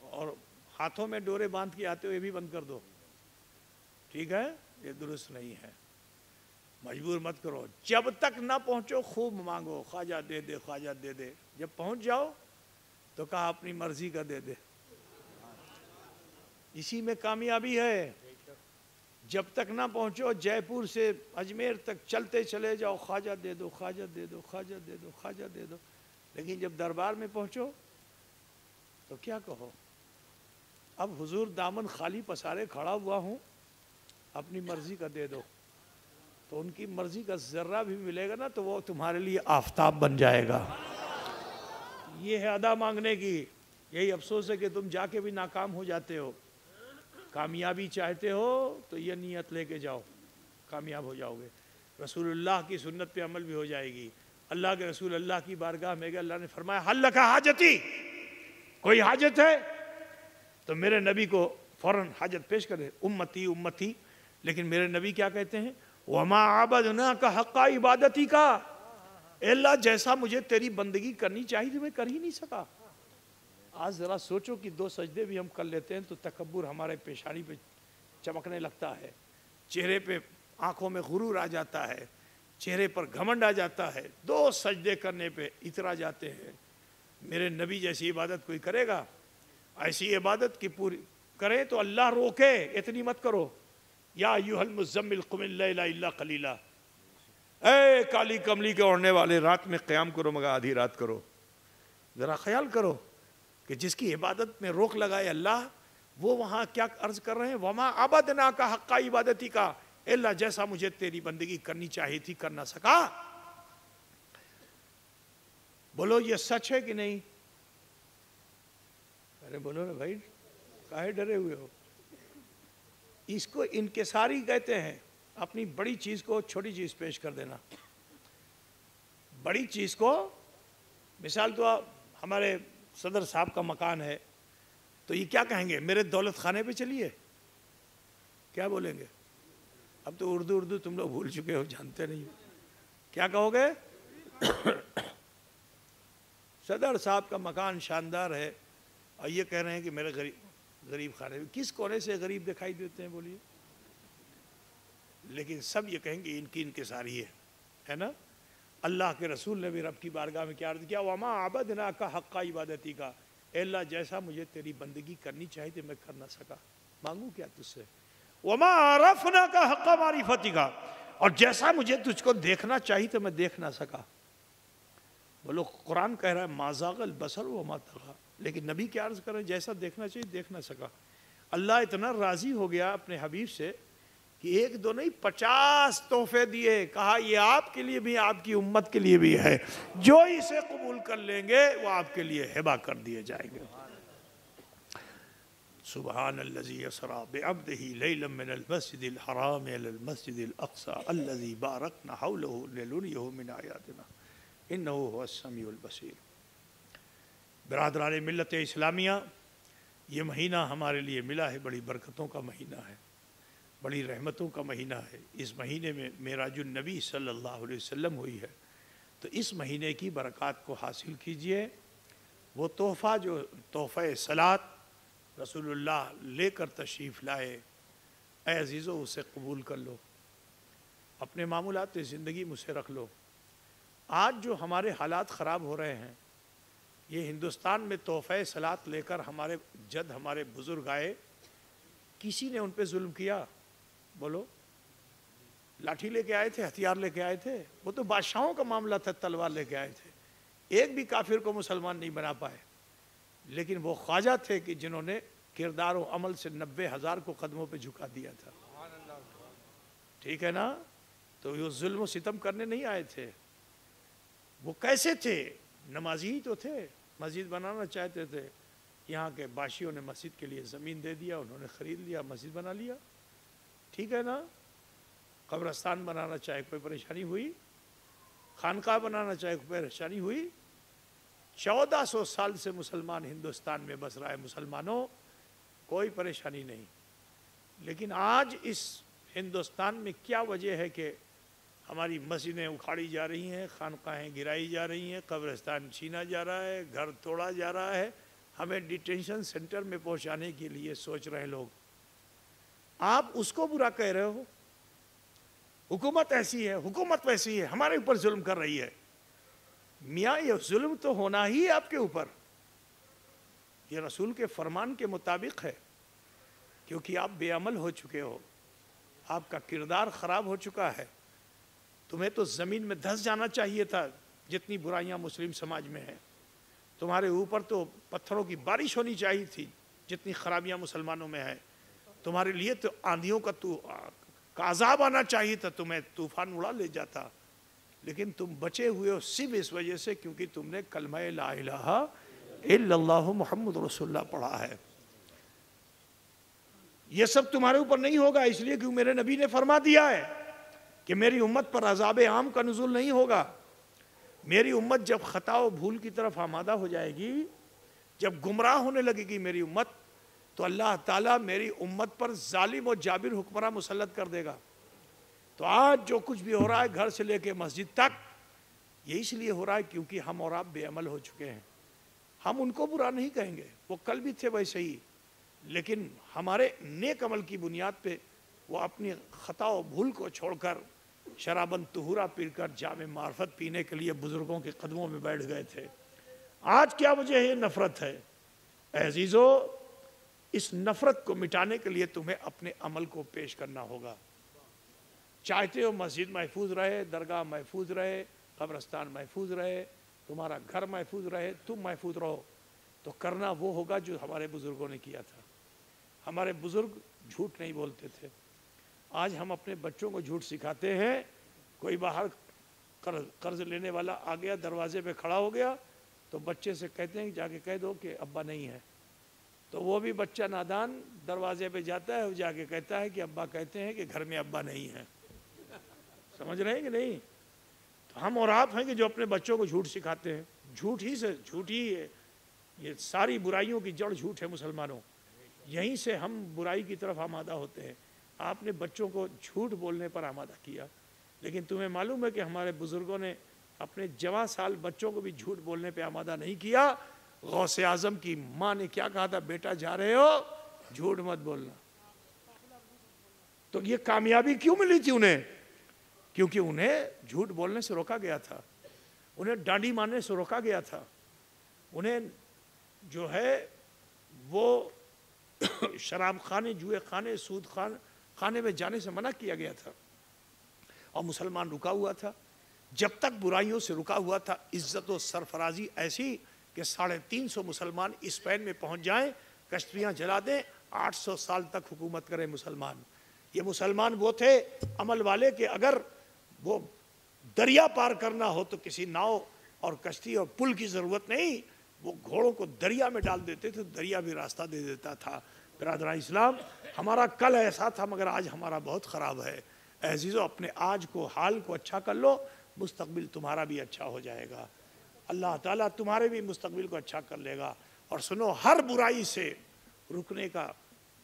اور ہاتھوں میں ڈورے باندھ کے آتے ہو یہ بھی بند کر دو، ٹھیک ہے؟ یہ درست نہیں ہے، مجبور مت کرو۔ جب تک نہ پہنچو خوب مانگو، خواجہ دے دے خواجہ دے دے، جب پہنچ جاؤ تو کہا اپنی مرضی کا دے دے، اسی میں کامیابی ہے۔ جب تک نہ پہنچو جے پور سے اجمیر تک چلتے چلے جاؤ، خواجہ دے دو خواجہ دے دو خواجہ دے دو خواجہ دے دو، لیکن جب دربار میں پہنچو تو کیا کہو؟ اب حضور دامن خالی پسارے کھڑا ہوا ہوں، اپنی مرضی کا دے دو، تو ان کی مرضی کا ذرہ بھی ملے گا نا تو وہ تمہارے لیے آفتاب بن جائے گا۔ یہ ہے ادا مانگنے کی۔ یہی افسوس ہے کہ تم جا کے بھی ناکام ہو جاتے ہو۔ کامیابی چاہتے ہو تو یہ نیت لے کے جاؤ، کامیاب ہو جاؤ گے، رسول اللہ کی سنت پہ عمل بھی ہو جائے گی۔ اللہ کے رسول اللہ کی بارگاہ میں گئے، اللہ نے فرمایا حل لکا حاجتی، کوئی حاجت ہے تو میرے نبی کو فوراً حاجت پیش کرے، امتی امتی۔ لیکن میرے نبی کیا کہتے ہیں؟ وما عبدناک حق عبادتی کا، اے اللہ جیسا مجھے تیری بندگی کرنی چاہیے تھی میں کر ہی نہیں سکا۔ آج ذرا سوچو کہ 2 سجدے بھی ہم کر لیتے ہیں تو تکبر ہمارے پیشانی پہ چمکنے لگتا ہے، چہرے پہ آنکھوں میں غرور آ جاتا ہے، چہرے پر گھمنڈ آ جاتا ہے، 2 سجدے کرنے پہ اترا جاتے ہیں۔ میرے نبی جیسی عبادت کوئی کرے گا؟ ایسی عبادت کی پوری کرے تو اللہ روکے، اتنی مت کرو۔ یا ایھا المزمل قم اللیل الا قلیلا، اے کالی کملی کے اوڑھنے والے رات میں قیام کرو مگر آدھی رات کرو۔ ذرا خیال کرو کہ جس کی عبادت میں روک لگائے اللہ، وہ وہاں کیا عرض کر رہے ہیں؟ وما عبدناک حق عبادتی کا، اے اللہ جیسا مجھے تیری بندگی کرنی چاہیے تھی کر نہ سکا۔ بولو یہ سچ ہے کہ نہیں؟ ارے بولو نا بھائی، کاہے ڈرے ہوئے ہو؟ اس کو انکساری کہتے ہیں، اپنی بڑی چیز کو چھوٹی چیز پیش کر دینا۔ بڑی چیز کو، مثال تو ہمارے صدر صاحب کا مکان ہے تو یہ کیا کہیں گے؟ میرے دولت خانے پہ چلیے، کیا بولیں گے؟ اب تو اردو تم لوگ بھول چکے ہو، جانتے نہیں ہو، کیا کہو گے؟ صدر صاحب کا مکان شاندار ہے اور یہ کہہ رہے ہیں کہ میرے غریب خانے میں، کس کونے سے غریب دکھائی دیتے ہیں بولیے؟ لیکن سب یہ کہیں گے ان کی انکساری ہے نا؟ اللہ کے رسول نے بھی رب کی بارگاہ میں کیا عرض کیا؟ وما عبدناک حق عبادتی کا، اے اللہ جیسا مجھے تیری بندگی کرنی چاہیے تھی میں کر نہ سکا، مانگوں کیا تجھ سے؟ وما عرفناک حق معرفتی کا، اور جیسا مجھے تجھ کو دیکھنا چاہیے تو میں دیکھ نہ سکا۔ بولو قرآن کہہ رہا ہے ما زاغ البصر وما طغى، لیکن نبی کیا عرض کر رہے ہیں؟ جیسا دیکھنا چاہیے دیکھ نہ سکا۔ اللہ اتنا راضی ہو گیا اپنے حبیب سے کہ 1 2 نہیں 50 تحفے دیے، کہا یہ آپ کے لیے بھی آپ کی امت کے لیے بھی ہے، جو اسے قبول کر لیں گے وہ آپ کے لیے ہبہ کر دیے جائیں گے۔ سبحان الذی اسری بعبدہ لیلا من المسجد الحرام الی المسجد الاقصی الذی بارکنا حولہ لنریہ من آیاتنا انہ هو السمیع البصیر۔ برادران ملت اسلامیہ، یہ مہینہ ہمارے لیے ملا ہے، بڑی برکتوں کا مہینہ ہے، بڑی رحمتوں کا مہینہ ہے۔ اس مہینے میں معراج النبی صلی اللہ علیہ وسلم ہوئی ہے، تو اس مہینے کی برکات کو حاصل کیجئے۔ وہ تحفہ جو تحفہ صلاۃ رسول اللہ لے کر تشریف لائے، اے عزیزو اسے قبول کر لو، اپنے معمولات زندگی مجھ سے رکھ لو۔ آج جو ہمارے حالات خراب ہو رہے ہیں، یہ ہندوستان میں تحفہ صلاۃ لے کر ہمارے جد ہمارے بزرگ آئے، کسی نے ان پہ ظلم کیا؟ بولو، لاٹھی لے کے آئے تھے، ہتھیار لے کے آئے تھے؟ وہ تو بادشاہوں کا معاملہ تھا، تلوار لے کے آئے تھے، ایک بھی کافر کو مسلمان نہیں بنا پائے۔ لیکن وہ خواجہ تھے کہ جنہوں نے کردار و عمل سے 90,000 کو قدموں پہ جھکا دیا تھا، ٹھیک ہے نا؟ تو وہ ظلم و ستم کرنے نہیں آئے تھے۔ وہ کیسے تھے؟ نمازی ہی تو تھے، مسجد بنانا چاہتے تھے، یہاں کے باشیوں نے مسجد کے لیے زمین دے دیا، انہوں نے خرید لیا، مسجد بنا لیا، ٹھیک ہے نا؟ قبرستان بنانا چاہے کوئی پریشانی ہوئی؟ خانقاہ بنانا چاہے کوئی پریشانی ہوئی؟ 1400 سال سے مسلمان ہندوستان میں بس رہا ہے، مسلمانوں کوئی پریشانی نہیں۔ لیکن آج اس ہندوستان میں کیا وجہ ہے کہ ہماری مسجدیں اکھاڑی جا رہی ہیں، خانقاہیں گرائی جا رہی ہیں، قبرستان چھینا جا رہا ہے، گھر توڑا جا رہا ہے، ہمیں ڈیٹینشن سینٹر میں پہنچانے کے لیے سوچ رہے لوگ۔ آپ اس کو برا کہہ رہے ہو؟ حکومت ایسی ہے، حکومت ویسی ہے، ہمارے اوپر ظلم کر رہی ہے۔ میاں یہ ظلم تو ہونا ہی ہے آپ کے اوپر، یہ رسول کے فرمان کے مطابق ہے، کیونکہ آپ بے عمل ہو چکے ہو، آپ کا کردار خراب ہو چکا ہے۔ تمہیں تو زمین میں دھس جانا چاہیے تھا، جتنی برائیاں مسلم سماج میں ہیں۔ تمہارے اوپر تو پتھروں کی بارش ہونی چاہیے تھی، جتنی خرابیاں مسلمانوں میں ہیں۔ تمہارے لیے تو آندھیوں کا عذاب آنا چاہیے تھا، تمہیں طوفان اڑا لے جاتا، لیکن تم بچے ہوئے ہو صرف اس وجہ سے کیونکہ تم نے کلمہ لا الہ الا اللہ محمد رسول اللہ پڑھا ہے۔ یہ سب تمہارے اوپر نہیں ہوگا، اس لیے کہ میرے نبی نے فرما دیا ہے کہ میری امت پر عذاب عام کا نزول نہیں ہوگا۔ میری امت جب خطا و بھول کی طرف آمادہ ہو جائے گی، جب گمراہ ہونے لگے گی میری امت، تو اللہ تعالیٰ میری امت پر ظالم و جابر حکمراں مسلط کر دے گا۔ تو آج جو کچھ بھی ہو رہا ہے گھر سے لے کے مسجد تک، یہ اس لیے ہو رہا ہے کیونکہ ہم اور آپ بے عمل ہو چکے ہیں۔ ہم ان کو برا نہیں کہیں گے، وہ کل بھی تھے ویسے ہی، لیکن ہمارے نیک عمل کی بنیاد پہ وہ اپنی خطا و بھول کو چھوڑ کر شرابن طہورا پی کر جام معرفت پینے کے لیے بزرگوں کے قدموں میں بیٹھ گئے تھے۔ آج کیا وجہ ہے؟ نفرت ہے۔ اے عزیزو، اس نفرت کو مٹانے کے لیے تمہیں اپنے عمل کو پیش کرنا ہوگا۔ چاہتے ہو مسجد محفوظ رہے، درگاہ محفوظ رہے، قبرستان محفوظ رہے، تمہارا گھر محفوظ رہے، تم محفوظ رہو، تو کرنا وہ ہوگا جو ہمارے بزرگوں نے کیا تھا۔ ہمارے بزرگ جھوٹ نہیں بولتے تھے۔ آج ہم اپنے بچوں کو جھوٹ سکھاتے ہیں۔ کوئی باہر قرض لینے والا آ گیا، دروازے پہ کھڑا ہو گیا، تو بچے سے کہتے ہیں جا کے کہہ دو کہ ابا نہیں ہے، تو وہ بھی بچہ نادان دروازے پہ جاتا ہے، وہ جا کے کہتا ہے کہ ابا کہتے ہیں کہ گھر میں ابا نہیں ہے۔ سمجھ رہے ہیں کہ نہیں؟ تو ہم اور آپ ہیں کہ جو اپنے بچوں کو جھوٹ سکھاتے ہیں۔ جھوٹ ہی ہے، یہ ساری برائیوں کی جڑ جھوٹ ہے مسلمانوں، یہیں سے ہم برائی کی طرف آمادہ ہوتے ہیں۔ آپ نے بچوں کو جھوٹ بولنے پر آمادہ کیا، لیکن تمہیں معلوم ہے کہ ہمارے بزرگوں نے اپنے جوان سال بچوں کو بھی جھوٹ بولنے پہ آمادہ نہیں کیا۔ غوث اعظم کی ماں نے کیا کہا تھا؟ بیٹا جا رہے ہو، جھوٹ مت بولنا۔ تو یہ کامیابی کیوں ملی تھی انہیں؟ کیونکہ انہیں جھوٹ بولنے سے روکا گیا تھا، انہیں ڈانڈی مارنے سے روکا گیا تھا، انہیں جو ہے وہ شراب خانے، جوئے خانے، سود خانے میں جانے سے منع کیا گیا تھا، اور مسلمان رکا ہوا تھا۔ جب تک برائیوں سے رکا ہوا تھا، عزت و سرفرازی ایسی کہ 350 مسلمان اسپین میں پہنچ جائیں، کشتیاں جلا دیں، 800 سال تک حکومت کرے مسلمان۔ یہ مسلمان وہ تھے عمل والے کہ اگر وہ دریا پار کرنا ہو تو کسی ناؤ اور کشتی اور پل کی ضرورت نہیں، وہ گھوڑوں کو دریا میں ڈال دیتے تھے، دریا بھی راستہ دے دیتا تھا۔ برادران اسلام، ہمارا کل ایسا تھا مگر آج ہمارا بہت خراب ہے۔ اے عزیزو، اپنے آج کو حال کو اچھا کر لو، مستقبل تمہارا بھی اچھا ہو جائے گا، اللہ تعالیٰ تمہارے بھی مستقبل کو اچھا کر لے گا۔ اور سنو، ہر برائی سے رکنے کا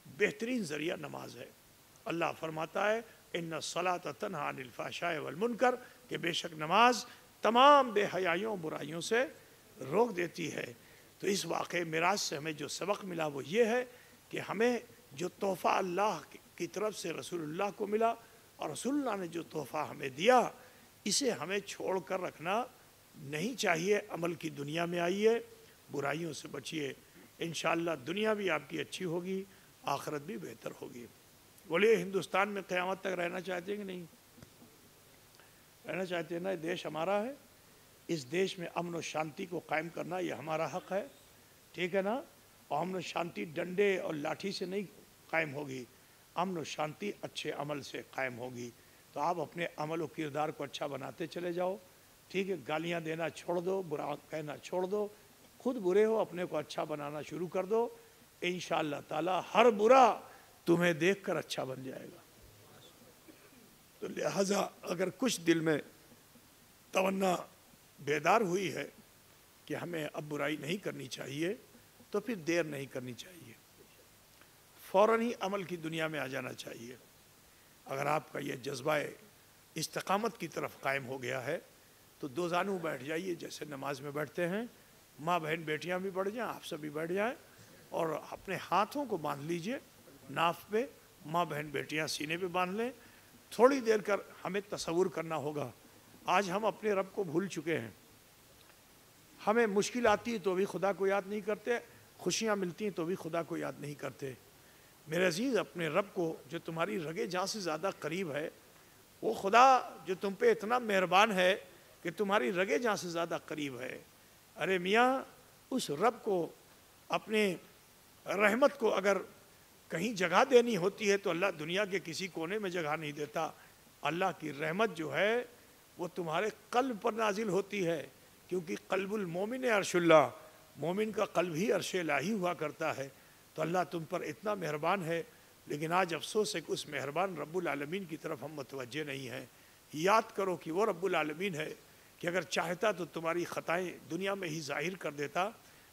بہترین ذریعہ نماز ہے۔ اللہ فرماتا ہے ان الصلاۃ تنہی عن الفحشاء والمنکر، کہ بے شک نماز تمام بے حیائیوں برائیوں سے روک دیتی ہے۔ تو اس واقعے معراج سے ہمیں جو سبق ملا وہ یہ ہے کہ ہمیں جو تحفہ اللہ کی طرف سے رسول اللہ کو ملا اور رسول اللہ نے جو تحفہ ہمیں دیا، اسے ہمیں چھوڑ کر رکھنا نہیں چاہیے۔ عمل کی دنیا میں آئیے، برائیوں سے بچیے، انشاءاللہ دنیا بھی آپ کی اچھی ہوگی، آخرت بھی بہتر ہوگی۔ بولیے، ہندوستان میں قیامت تک رہنا چاہتے ہیں کہ نہیں؟ رہنا چاہتے ہیں نا؟ دیش ہمارا ہے، اس دیش میں امن و شانتی کو قائم کرنا یہ ہمارا حق ہے، ٹھیک ہے نا؟ اور امن و شانتی ڈنڈے اور لاٹھی سے نہیں قائم ہوگی، امن و شانتی اچھے عمل سے قائم ہوگی۔ تو آپ اپنے عمل و کردار کو اچھا بناتے چلے جاؤ، ٹھیک ہے؟ گالیاں دینا چھوڑ دو، برا کہنا چھوڑ دو، خود برے ہو اپنے کو اچھا بنانا شروع کر دو، انشاءاللہ تعالی ہر برا تمہیں دیکھ کر اچھا بن جائے گا۔ تو لہٰذا اگر کچھ دل میں تمنا بیدار ہوئی ہے کہ ہمیں اب برائی نہیں کرنی چاہیے، تو پھر دیر نہیں کرنی چاہیے، فوراً ہی عمل کی دنیا میں آ جانا چاہیے۔ اگر آپ کا یہ جذبہ استقامت کی طرف قائم ہو گیا ہے تو دو زانو بیٹھ جائیے، جیسے نماز میں بیٹھتے ہیں، ماں بہن بیٹیاں بھی بیٹھ جائیں، آپ سب بھی بیٹھ جائیں، اور اپنے ہاتھوں کو باندھ لیجئے ناف پہ، ماں بہن بیٹیاں سینے پہ باندھ لیں۔ تھوڑی دیر کر ہمیں تصور کرنا ہوگا، آج ہم اپنے رب کو بھول چکے ہیں، ہمیں مشکل آتی ہے تو بھی خدا کو یاد نہیں کرتے، خوشیاں ملتی ہیں تو بھی خدا کو یاد نہیں کرتے۔ میرے عزیز، اپنے رب کو جو تمہاری رگے جاں سے زیادہ قریب ہے، وہ خدا جو تم پہ اتنا مہربان ہے کہ تمہاری رگے جاں سے زیادہ قریب ہے، ارے میاں اس رب کو، اپنے رحمت کو اگر کہیں جگہ دینی ہوتی ہے تو اللہ دنیا کے کسی کونے میں جگہ نہیں دیتا۔ اللہ کی رحمت جو ہے وہ تمہارے قلب پر نازل ہوتی ہے، کیونکہ قلب المومن عرش اللہ، مومن کا قلب ہی عرش الہی ہوا کرتا ہے۔ تو اللہ تم پر اتنا مہربان ہے، لیکن آج افسوس ہے کہ اس مہربان رب العالمین کی طرف ہم متوجہ نہیں ہیں۔ یاد کرو کہ وہ رب العالمین ہے کہ اگر چاہتا تو تمہاری خطائیں دنیا میں ہی ظاہر کر دیتا،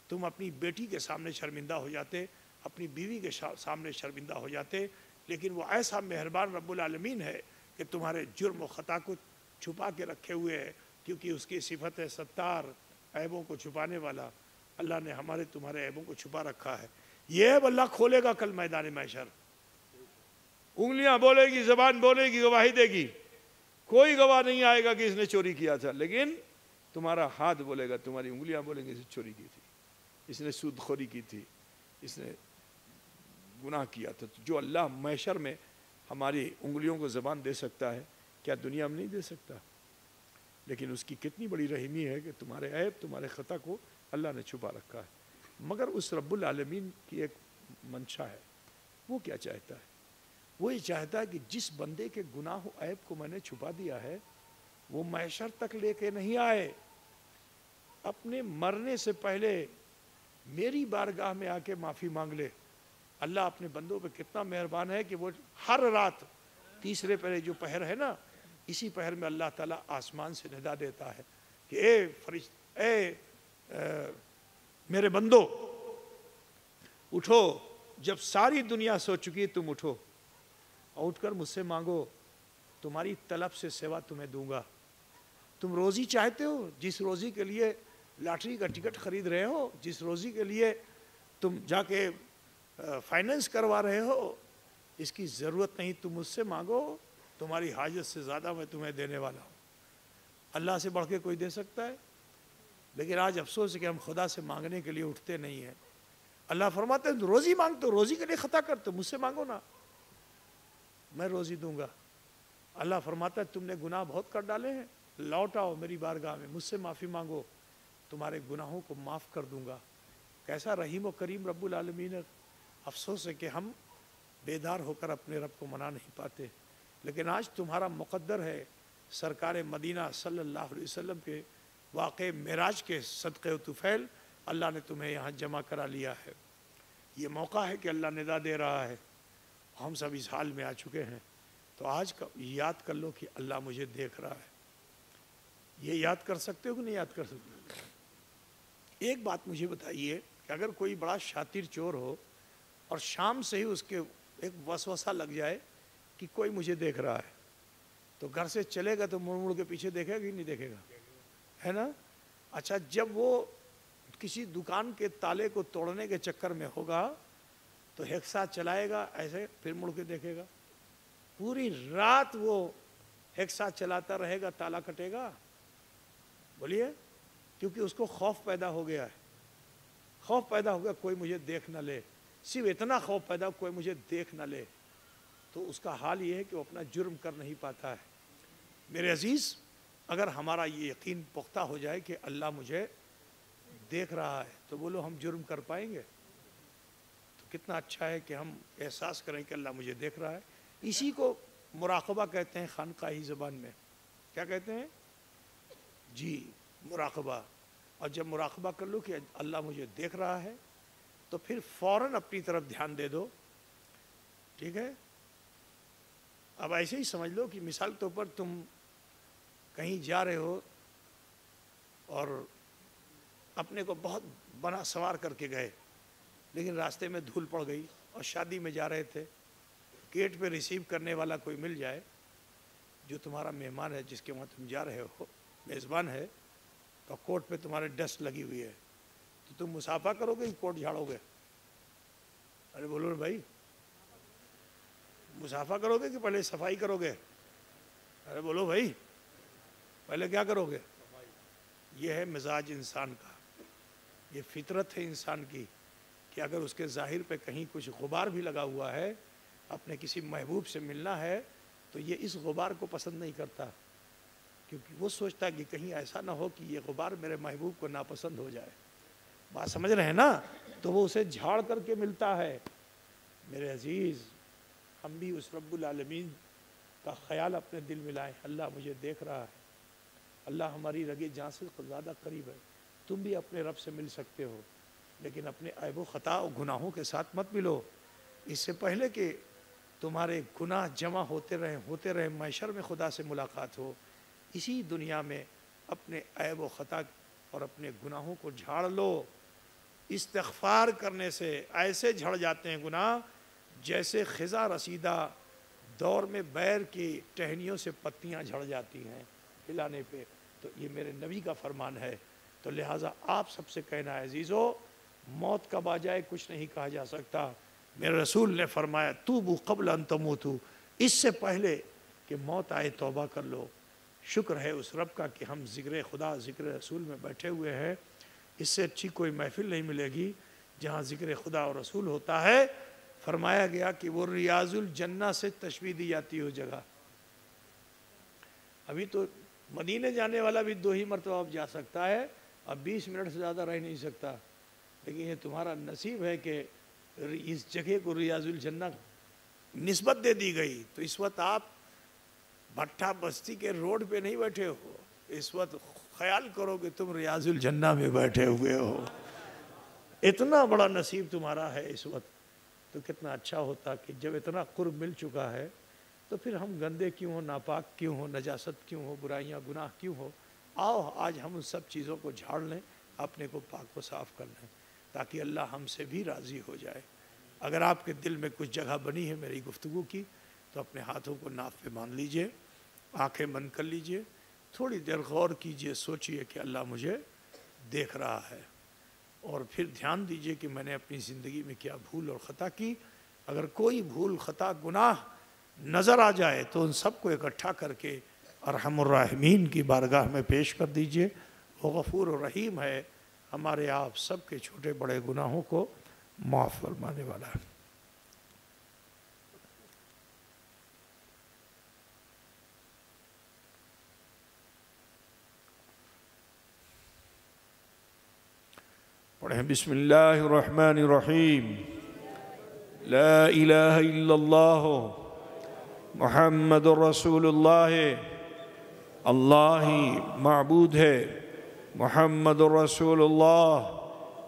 تم اپنی بیٹی کے سامنے شرمندہ ہو جاتے، اپنی بیوی کے سامنے شرمندہ ہو جاتے، لیکن وہ ایسا مہربان رب العالمین ہے کہ تمہارے جرم و خطا کو چھپا کے رکھے ہوئے ہے، کیونکہ اس کی صفت ہے ستار، عیبوں کو چھپانے والا۔ اللہ نے ہمارے تمہارے عیبوں کو چھپا رکھا ہے، یہ عیب اللہ کھولے گا کل میدان محشر۔ انگلیاں بولے گی، زبان بولے گی، گواہی دے گی، کوئی گواہ نہیں آئے گا کہ اس نے چوری کیا تھا، لیکن تمہارا ہاتھ بولے گا، تمہاری انگلیاں بولیں گی اس نے چوری کی تھی، اس نے سود خوری کی تھی، اس نے گناہ کیا تھا۔ جو اللہ محشر میں ہماری انگلیوں کو زبان دے سکتا ہے، کیا دنیا میں نہیں دے سکتا؟ لیکن اس کی کتنی بڑی رحمی ہے کہ تمہارے عیب، تمہارے خطا کو اللہ نے چھپا رکھا ہے۔ مگر اس رب العالمین کی ایک منشا ہے، وہ کیا چاہتا ہے؟ وہ یہ چاہتا ہے کہ جس بندے کے گناہ و عیب کو میں نے چھپا دیا ہے وہ محشر تک لے کے نہیں آئے، اپنے مرنے سے پہلے میری بارگاہ میں آ کے معافی مانگ لے۔ اللہ اپنے بندوں پہ کتنا مہربان ہے کہ وہ ہر رات تیسرے پہر جو پہر ہے نا، اسی پہر میں اللہ تعالیٰ آسمان سے ندا دیتا ہے کہ اے میرے بندو اٹھو، جب ساری دنیا سو چکی تم اٹھو اور اٹھ کر مجھ سے مانگو، تمہاری طلب سے سوا تمہیں دوں گا۔ تم روزی چاہتے ہو، جس روزی کے لیے لاٹری کا ٹکٹ خرید رہے ہو، جس روزی کے لیے تم جا کے فائننس کروا رہے ہو، اس کی ضرورت نہیں، تم مجھ سے مانگو، تمہاری حاجت سے زیادہ میں تمہیں دینے والا ہوں۔ اللہ سے بڑھ کے کوئی دے سکتا ہے؟ لیکن آج افسوس ہے کہ ہم خدا سے مانگنے کے لیے اٹھتے نہیں ہیں۔ اللہ فرماتے ہیں روزی مانگتے ہو، روزی کے لیے خطا کرتے ہو، مجھ سے مانگو نا، میں روزی دوں گا۔ اللہ فرماتا ہے تم نے گناہ بہت کر ڈالے ہیں، لوٹ آؤ میری بارگاہ میں، مجھ سے معافی مانگو، تمہارے گناہوں کو معاف کر دوں گا۔ کیسا رحیم و کریم رب العالمین ہے۔ افسوس ہے کہ ہم بیدار ہو کر اپنے رب کو منا نہیں پاتے، لیکن آج تمہارا مقدر ہے سرکار مدینہ صلی اللہ علیہ وسلم کے واقع معراج کے صدقے و طفیل اللہ نے تمہیں یہاں جمع کرا لیا ہے۔ یہ موقع ہے کہ اللہ ندا دے رہا ہے، ہم سب اس حال میں آ چکے ہیں، تو آج کا یاد کر لو کہ اللہ مجھے دیکھ رہا ہے۔ یہ یاد کر سکتے ہو کہ نہیں یاد کر سکتے؟ ایک بات مجھے بتائیے کہ اگر کوئی بڑا شاطر چور ہو اور شام سے ہی اس کے ایک وسوسہ لگ جائے کہ کوئی مجھے دیکھ رہا ہے، تو گھر سے چلے گا تو مڑ مڑ کے پیچھے دیکھے گا کہ نہیں دیکھے گا؟ ہے نا؟ اچھا، جب وہ کسی دکان کے تالے کو توڑنے کے چکر میں ہوگا تو ہیکسا چلائے گا ایسے، پھر مڑ کے دیکھے گا؟ پوری رات وہ ہیکسا چلاتا رہے گا، تالا کٹے گا؟ بولیے، کیونکہ اس کو خوف پیدا ہو گیا ہے، خوف پیدا ہو گیا کوئی مجھے دیکھ نہ لے، صرف اتنا خوف پیدا ہو کوئی مجھے دیکھ نہ لے، تو اس کا حال یہ ہے کہ وہ اپنا جرم کر نہیں پاتا ہے۔ میرے عزیز، اگر ہمارا یہ یقین پختہ ہو جائے کہ اللہ مجھے دیکھ رہا ہے تو بولو ہم جرم کر پائیں گے؟ تو کتنا اچھا ہے کہ ہم احساس کریں کہ اللہ مجھے دیکھ رہا ہے۔ اسی کو مراقبہ کہتے ہیں خانقاہی زبان میں۔ کیا کہتے ہیں؟ جی، مراقبہ۔ اور جب مراقبہ کر لو کہ اللہ مجھے دیکھ رہا ہے تو پھر فوراً اپنی طرف دھیان دے دو، ٹھیک ہے؟ اب ایسے ہی سمجھ لو کہ مثال کے طور پر تم کہیں جا رہے ہو اور اپنے کو بہت بنا سوار کر کے گئے، لیکن راستے میں دھول پڑ گئی، اور شادی میں جا رہے تھے، گیٹ پہ ریسیو کرنے والا کوئی مل جائے جو تمہارا مہمان ہے، جس کے وہاں تم جا رہے ہو، میزبان ہے، تو کوٹ پہ تمہارے ڈسٹ لگی ہوئی ہے، تو تم مصافحہ کرو گے کہ کوٹ جھاڑو گے؟ ارے بولو بھائی، مصافحہ کرو گے کہ پہلے صفائی کرو گے؟ ارے بولو بھائی، پہلے کیا کرو گے؟ یہ ہے مزاج انسان کا، یہ فطرت ہے انسان کی کہ اگر اس کے ظاہر پہ کہیں کچھ غبار بھی لگا ہوا ہے، اپنے کسی محبوب سے ملنا ہے، تو یہ اس غبار کو پسند نہیں کرتا، کیونکہ وہ سوچتا ہے کہ کہیں ایسا نہ ہو کہ یہ غبار میرے محبوب کو ناپسند ہو جائے۔ بات سمجھ رہے ہیں نا؟ تو وہ اسے جھاڑ کر کے ملتا ہے۔ میرے عزیز، ہم بھی اس رب العالمین کا خیال اپنے دل میں لائیں، اللہ مجھے دیکھ رہا ہے، اللہ ہماری رگے جان سے زیادہ قریب ہے۔ تم بھی اپنے رب سے مل سکتے ہو، لیکن اپنے عیب و خطا و گناہوں کے ساتھ مت ملو۔ اس سے پہلے کہ تمہارے گناہ جمع ہوتے رہے محشر میں خدا سے ملاقات ہو، اسی دنیا میں اپنے عیب و خطا اور اپنے گناہوں کو جھاڑ لو۔ استغفار کرنے سے ایسے جھڑ جاتے ہیں گناہ جیسے خزاں رسیدہ دور میں بیر کی ٹہنیوں سے پتیاں جھڑ جاتی ہیں ہلانے پہ۔ تو یہ میرے نبی کا فرمان ہے، تو لہٰذا آپ سب سے کہنا ہے عزیزو، موت کب آ جائے کچھ نہیں کہا جا سکتا۔ میرے رسول نے فرمایا توبوا قبل ان تموتوا، اس سے پہلے کہ موت آئے توبہ کر لو۔ شکر ہے اس رب کا کہ ہم ذکر خدا ذکر رسول میں بیٹھے ہوئے ہیں، اس سے اچھی کوئی محفل نہیں ملے گی جہاں ذکر خدا اور رسول ہوتا ہے۔ فرمایا گیا کہ وہ ریاض الجنہ سے تشبیہ دی جاتی ہو جگہ۔ ابھی تو مدینے جانے والا بھی 2 ہی مرتبہ اب جا سکتا ہے، اب 20 منٹ سے زیادہ رہ نہیں سکتا، لیکن یہ تمہارا نصیب ہے کہ اس جگہ کو ریاض الجنہ نسبت دے دی گئی۔ تو اس وقت آپ بھٹا بستی کے روڈ پہ نہیں بیٹھے ہو، اس وقت خیال کرو کہ تم ریاض الجنہ میں بیٹھے ہوئے ہو، اتنا بڑا نصیب تمہارا ہے اس وقت۔ تو کتنا اچھا ہوتا کہ جب اتنا قرب مل چکا ہے تو پھر ہم گندے کیوں ہو، ناپاک کیوں ہو، نجاست کیوں ہو، برائیاں گناہ کیوں ہو؟ آؤ آج ہم ان سب چیزوں کو جھاڑ لیں، اپنے کو پاک و صاف کر لیں، تاکہ اللہ ہم سے بھی راضی ہو جائے۔ اگر آپ کے دل میں کچھ جگہ بنی ہے میری گفتگو کی تو اپنے ہاتھوں کو ناف پہ باندھ لیجئے، آنکھیں بند کر لیجئے، تھوڑی دیر غور کیجئے، سوچئے کہ اللہ مجھے دیکھ رہا ہے، اور پھر دھیان دیجئے کہ میں نے اپنی زندگی میں کیا بھول اور خطا کی۔ اگر کوئی بھول خطا گناہ نظر آ جائے تو ان سب کو اکٹھا کر کے ارحم الراحمین کی بارگاہ میں پیش کر دیجئے۔ وہ غفور و رحیم ہے، ہمارے آپ سب کے چھوٹے بڑے گناہوں کو معاف فرمانے والا ہے۔ پڑھیں بسم اللہ الرحمن الرحیم۔ لا الہ الا اللہ محمد رسول اللہ، اللہ ہی معبود ہے، محمد رسول اللہ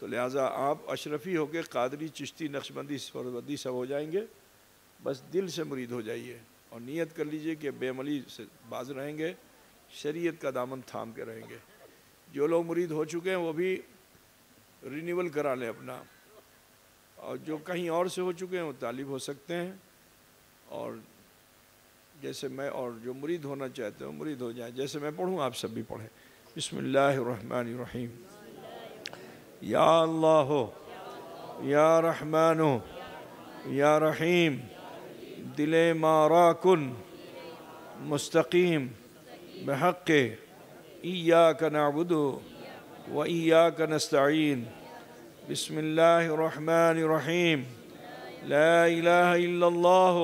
تو لہٰذا آپ اشرفی ہو کے قادری، چشتی، نقشبندی، سہروردی سب ہو جائیں گے. بس دل سے مرید ہو جائیے اور نیت کر لیجئے کہ بے عملی سے باز رہیں گے، شریعت کا دامن تھام کے رہیں گے. جو لوگ مرید ہو چکے ہیں وہ بھی رینیول کرا لیں اپنا، اور جو کہیں اور سے ہو چکے ہیں وہ طالب ہو سکتے ہیں. اور جیسے میں، اور جو مرید ہونا چاہتے ہیں مرید ہو جائیں. جیسے میں پڑھوں آپ سب بھی پڑھیں. بسم اللہ الرحمن الرحیم. یا اللہ یا رحمان یا رحیم، دل مارا کن مستقیم بحق ایاک نعبد و ایاک نستعین. بسم اللہ الرحمن الرحیم. لا الہ الا اللہ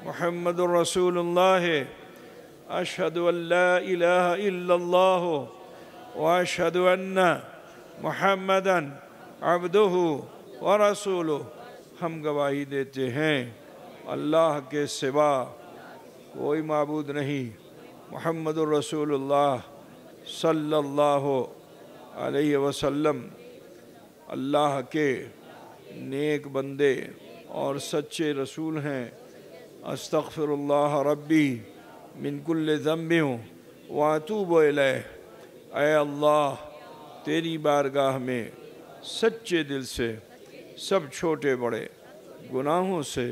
محمد رسول اللہ. اشہد ان لا الہ الا اللہ و اشہد ان محمدا عبدہ و رسولہ. ہم گواہی دیتے ہیں اللہ کے سوا کوئی معبود نہیں، محمد الرسول اللہ صلی اللہ علیہ وسلم اللہ کے نیک بندے اور سچے رسول ہیں. استغفر اللہ ربی من کل ذنب واتوب الیہ. اے اللہ، تیری بارگاہ میں سچے دل سے سب چھوٹے بڑے گناہوں سے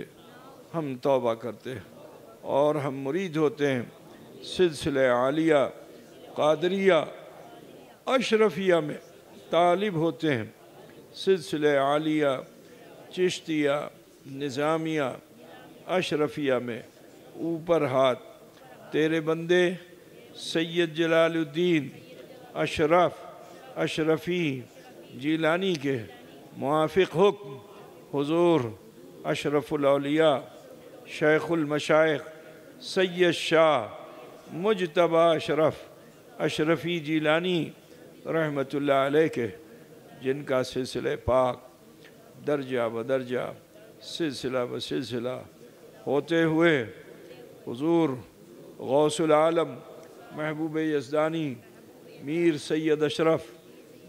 ہم توبہ کرتے ہیں اور ہم مرید ہوتے ہیں سلسلہ عالیہ قادریہ اشرفیہ میں طالب ہوتے ہیں. سلسلہ عالیہ چشتیہ نظامیہ اشرفیہ میں اوپر ہاتھ تیرے بندے سید جلال الدین اشرفی جیلانی کے موافق حکم حضور اشرف الاولیاء شیخ المشائخ سید شاہ مجتبی اشرفی جیلانی رحمۃ اللہ علیہ کے، جن کا سلسلہ پاک درجہ بدرجہ سلسلہ بسلسلہ ہوتے ہوئے حضور غوث العالم محبوب یزدانی میر سید اشرف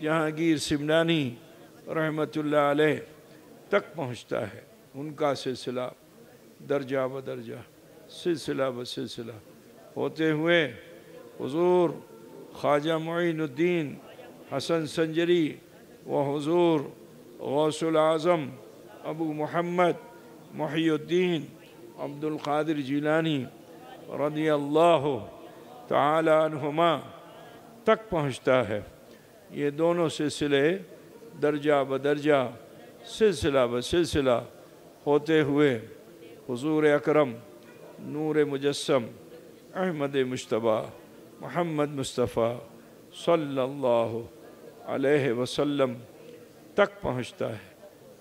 جہانگیر سمنانی رحمۃ اللہ علیہ تک پہنچتا ہے. ان کا سلسلہ درجہ بدرجہ سلسلہ بسلسلہ ہوتے ہوئے حضور خواجہ معین الدین حسن سنجری و حضور غوث العظم ابو محمد محی الدین عبد القادر جیلانی رضی اللہ تعالی عنہما تک پہنچتا ہے. یہ دونوں سلسلے درجہ بدرجہ سلسلہ بسلسلہ ہوتے ہوئے حضور اکرم نور مجسم احمد مجتبی محمد مصطفیٰ صلی اللہ علیہ وسلم تک پہنچتا ہے.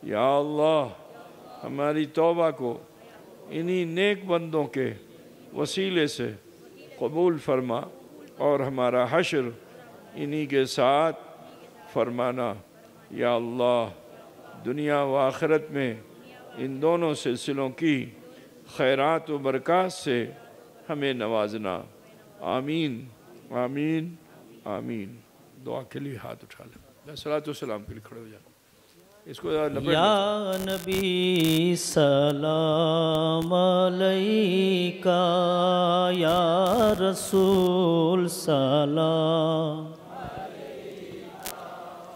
یا اللہ، ہماری توبہ کو انہی نیک بندوں کے وسیلے سے قبول فرما اور ہمارا حشر انہی کے ساتھ فرمانا. یا اللہ، دنیا و آخرت میں ان دونوں سلسلوں کی خیرات و برکات سے ہمیں نوازنا. آمین آمین آمین. دعا کے لیے ہاتھ اٹھا لیں. صلاۃ والسلام کے لیے کھڑے ہو جائیں. اس کو یا نبی سلام علیکہ، یا رسول سلام،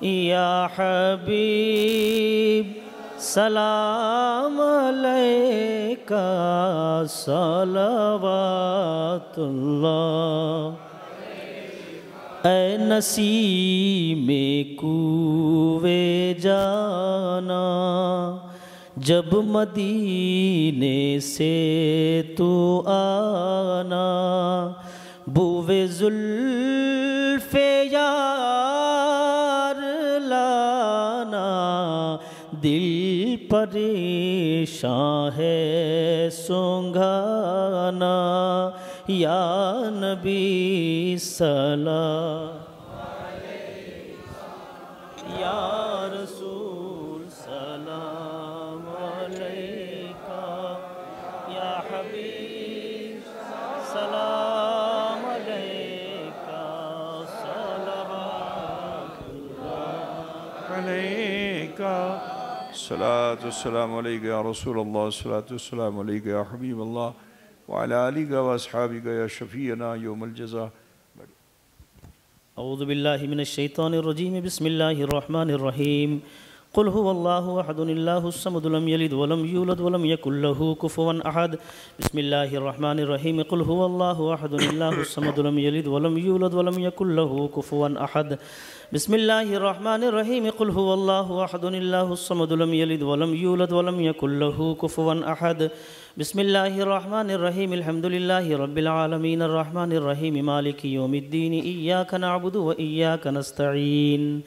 یا حبیب سلام علیکہ، صلوات اللہ. اے نسیم کوے جانا، جب مدینے سے تو آنا، بوے زلف یار لانا، دل پریشاں ہے سنگھانا. یا نبی سلام، یا رسول سلام علیکہ، یا حبیب سلام علیکہ، صلوات اللہ الصلاة والسلام عليك يا رسول الله الصلاة والسلام عليك يا حبيب الله وعلى آلك وأصحابك يا شفيعنا يوم الجزاء. أعوذ بالله من الشيطان الرجيم. بسم الله الرحمن الرحيم. قل هو الله أحد الله الصمد لم يلد ولم يولد ولم يكن له كفوا أحد. بسم الله الرحمن الرحيم. قل هو الله أحد الله الصمد لم يلد ولم يولد ولم يكن له كفوا أحد. بسم الله الرحمن الرحيم. قل هو الله أحد الله الصمد لم يلد ولم يولد ولم يكن له كفوا أحد. بسم الله الرحمن الرحيم. الحمد لله رب العالمين الرحمن الرحيم مالك يوم الدين إياك نعبد وإياك نستعين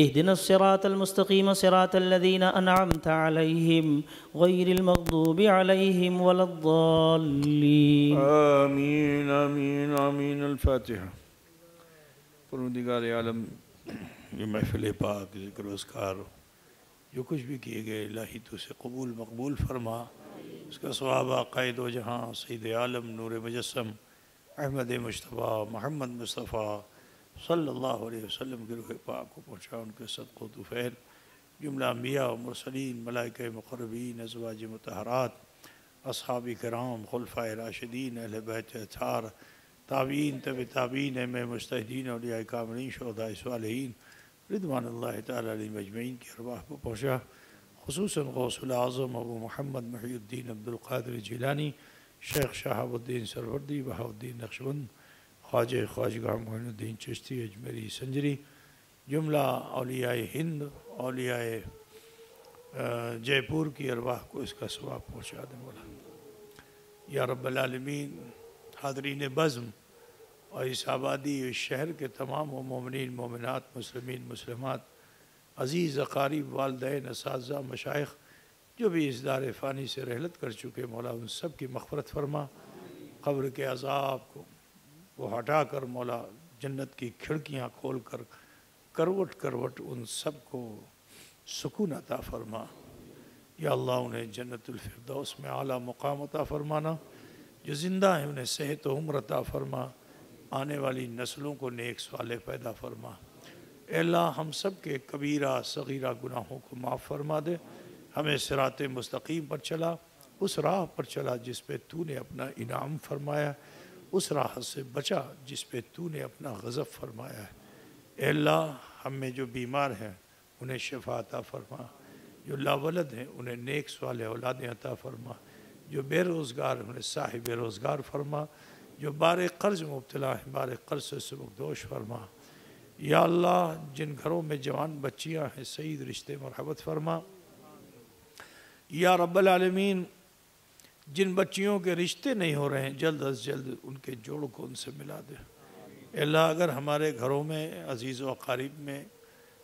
اهدنا الصراط المستقيم صراط الذين أنعمت عليهم غير المغضوب عليهم ولا الضالين. آمین آمین آمین. الفاتحہ. پروردگار عالم، یہ محفل پاک ذکر و اذکار جو کچھ بھی کیے گئے الہی تو سے قبول مقبول فرما. اس کا ثواب قائد و جہاں سید عالم نور مجسم احمد مصطفیٰ محمد مصطفیٰ صلی اللہ علیہ وسلم کی روح پاک کو پہنچا. ان کے صدق و طفیل جملہ انبیاء و مرسلین، ملائکہ مقربین، ازواج مطہرات، اصحاب کرام، خلفائے راشدین، اہل بیت اطہار، تابعین، تبع تابعین، ائمہ مجتہدین، اولیاء کاملین، شہداء صالحین رضوان اللہ تعالی علیہم اجمعین کی ارواح کو پہنچا. خصوصاً غوث العظم ابو محمد محی الدین عبد القادر جیلانی، شیخ شہاب الدین سروردی، بہاء الدین نقشبند، خواجہ خواجگاہ معین الدین چشتی اجمیری سنجری، جملہ اولیاء ہند، اولیاء جے پور کی ارواح کو اس کا ثواب پہنچا دے مولا. یا رب العالمین، حاضرین بزم اور اس آبادی اس شہر کے تمام و مومنین مومنات، مسلمین مسلمات، عزیز اقارب، والدین، اساتذہ، مشائخ جو بھی اس دار فانی سے رحلت کر چکے مولا، ان سب کی مغفرت فرما. قبر کے عذاب کو وہ ہٹا کر مولا جنت کی کھڑکیاں کھول کر کروٹ کروٹ ان سب کو سکون عطا فرما. یا اللہ انہیں جنت الفردوس میں اعلیٰ مقام عطا فرمانا. جو زندہ ہیں انہیں صحت و عمر عطا فرما. آنے والی نسلوں کو نیک صالح پیدا فرما. اے اللہ ہم سب کے کبیرہ صغیرہ گناہوں کو معاف فرما دے. ہمیں صراط مستقیم پر چلا، اس راہ پر چلا جس پہ تو نے اپنا انعام فرمایا، اس راہ سے بچا جس پہ تو نے اپنا غضب فرمایا ہے. اے اللہ ہم میں جو بیمار ہیں انہیں شفا عطا فرما. جو لاولد ہیں انہیں نیک صالح اولادیں عطا فرما. جو بے روزگار ہیں انہیں صاحب روزگار فرما. جو بار قرض مبتلا ہیں بار قرض سے سبکدوش فرما. یا اللہ جن گھروں میں جوان بچیاں ہیں سعید رشتے مرحبت فرما. یا رب العالمین جن بچیوں کے رشتے نہیں ہو رہے ہیں جلد از جلد ان کے جوڑ کو ان سے ملا دے. اے اللہ اگر ہمارے گھروں میں عزیز و اقارب میں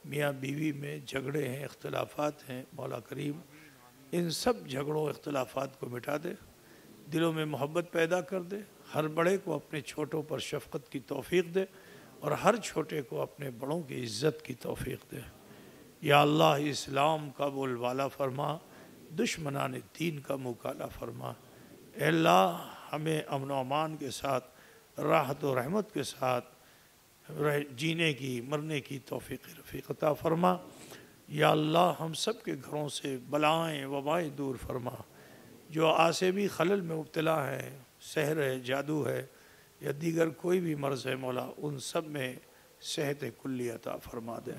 میاں بیوی میں جھگڑے ہیں، اختلافات ہیں، مولا کریم ان سب جھگڑوں اختلافات کو مٹا دے. دلوں میں محبت پیدا کر دے. ہر بڑے کو اپنے چھوٹوں پر شفقت کی توفیق دے اور ہر چھوٹے کو اپنے بڑوں کی عزت کی توفیق دے. یا اللہ اسلام کا بول والا فرما، دشمنان دین کا مکالا فرما. اے اللہ ہمیں امن و امان کے ساتھ، راحت و رحمت کے ساتھ جینے کی مرنے کی توفیق رفیق عطا فرما. یا اللہ ہم سب کے گھروں سے بلائیں وبائیں دور فرما. جو آسیبی خلل میں مبتلا ہیں، سحر ہے، جادو ہے یا دیگر کوئی بھی مرض ہے مولا ان سب میں صحت کلی عطا فرما دے،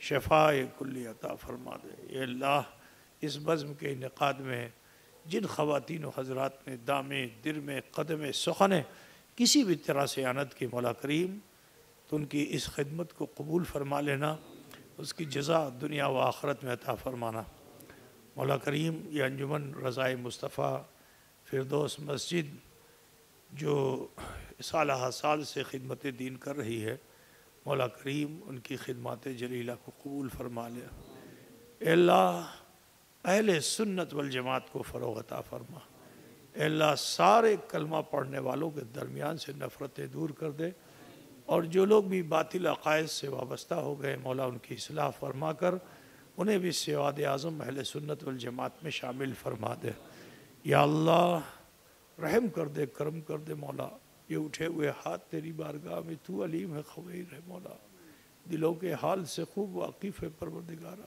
شفاء کلی عطا فرما دے. اے اللہ اس بزم کے انعقاد میں جن خواتین و حضرات نے دامے درمے قدم سخن کسی بھی طرح سے آنت کی مولا کریم تو ان کی اس خدمت کو قبول فرما لینا، اس کی جزا دنیا و آخرت میں عطا فرمانا. مولا کریم یہ انجمن رضائے مصطفیٰ فردوس مسجد جو سالہ سال سے خدمت دین کر رہی ہے، مولا کریم ان کی خدمات جلیلہ کو قبول فرما لے. اے اللہ اہل سنت والجماعت کو فروغ عطا فرما. اے اللہ سارے کلمہ پڑھنے والوں کے درمیان سے نفرتیں دور کر دے اور جو لوگ بھی باطل عقائد سے وابستہ ہو گئے مولا ان کی اصلاح فرما کر انہیں بھی سواد اعظم اہل سنت والجماعت میں شامل فرما دے. یا اللہ رحم کر دے، کرم کر دے مولا. یہ اٹھے ہوئے ہاتھ تیری بارگاہ میں تو علیم ہے، خبیر ہے مولا، دلوں کے حال سے خوب واقف ہے پروردگارا.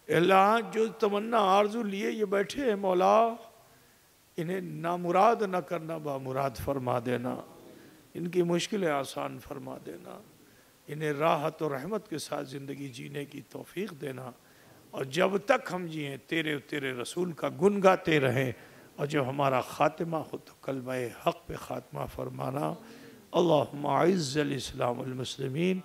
اللہ جو تمنا آرزو لیے یہ بیٹھے ہیں مولا، انہیں نامراد نہ کرنا، بامراد فرما دینا، ان کی مشکلیں آسان فرما دینا، انہیں راحت و رحمت کے ساتھ زندگی جینے کی توفیق دینا، اور جب تک ہم جئیں تیرے رسول کا گن گاتے رہیں، اور جب ہمارا خاتمہ ہو تو کلمہ حق پہ خاتمہ فرمانا۔ اللہم اعز الاسلام والمسلمین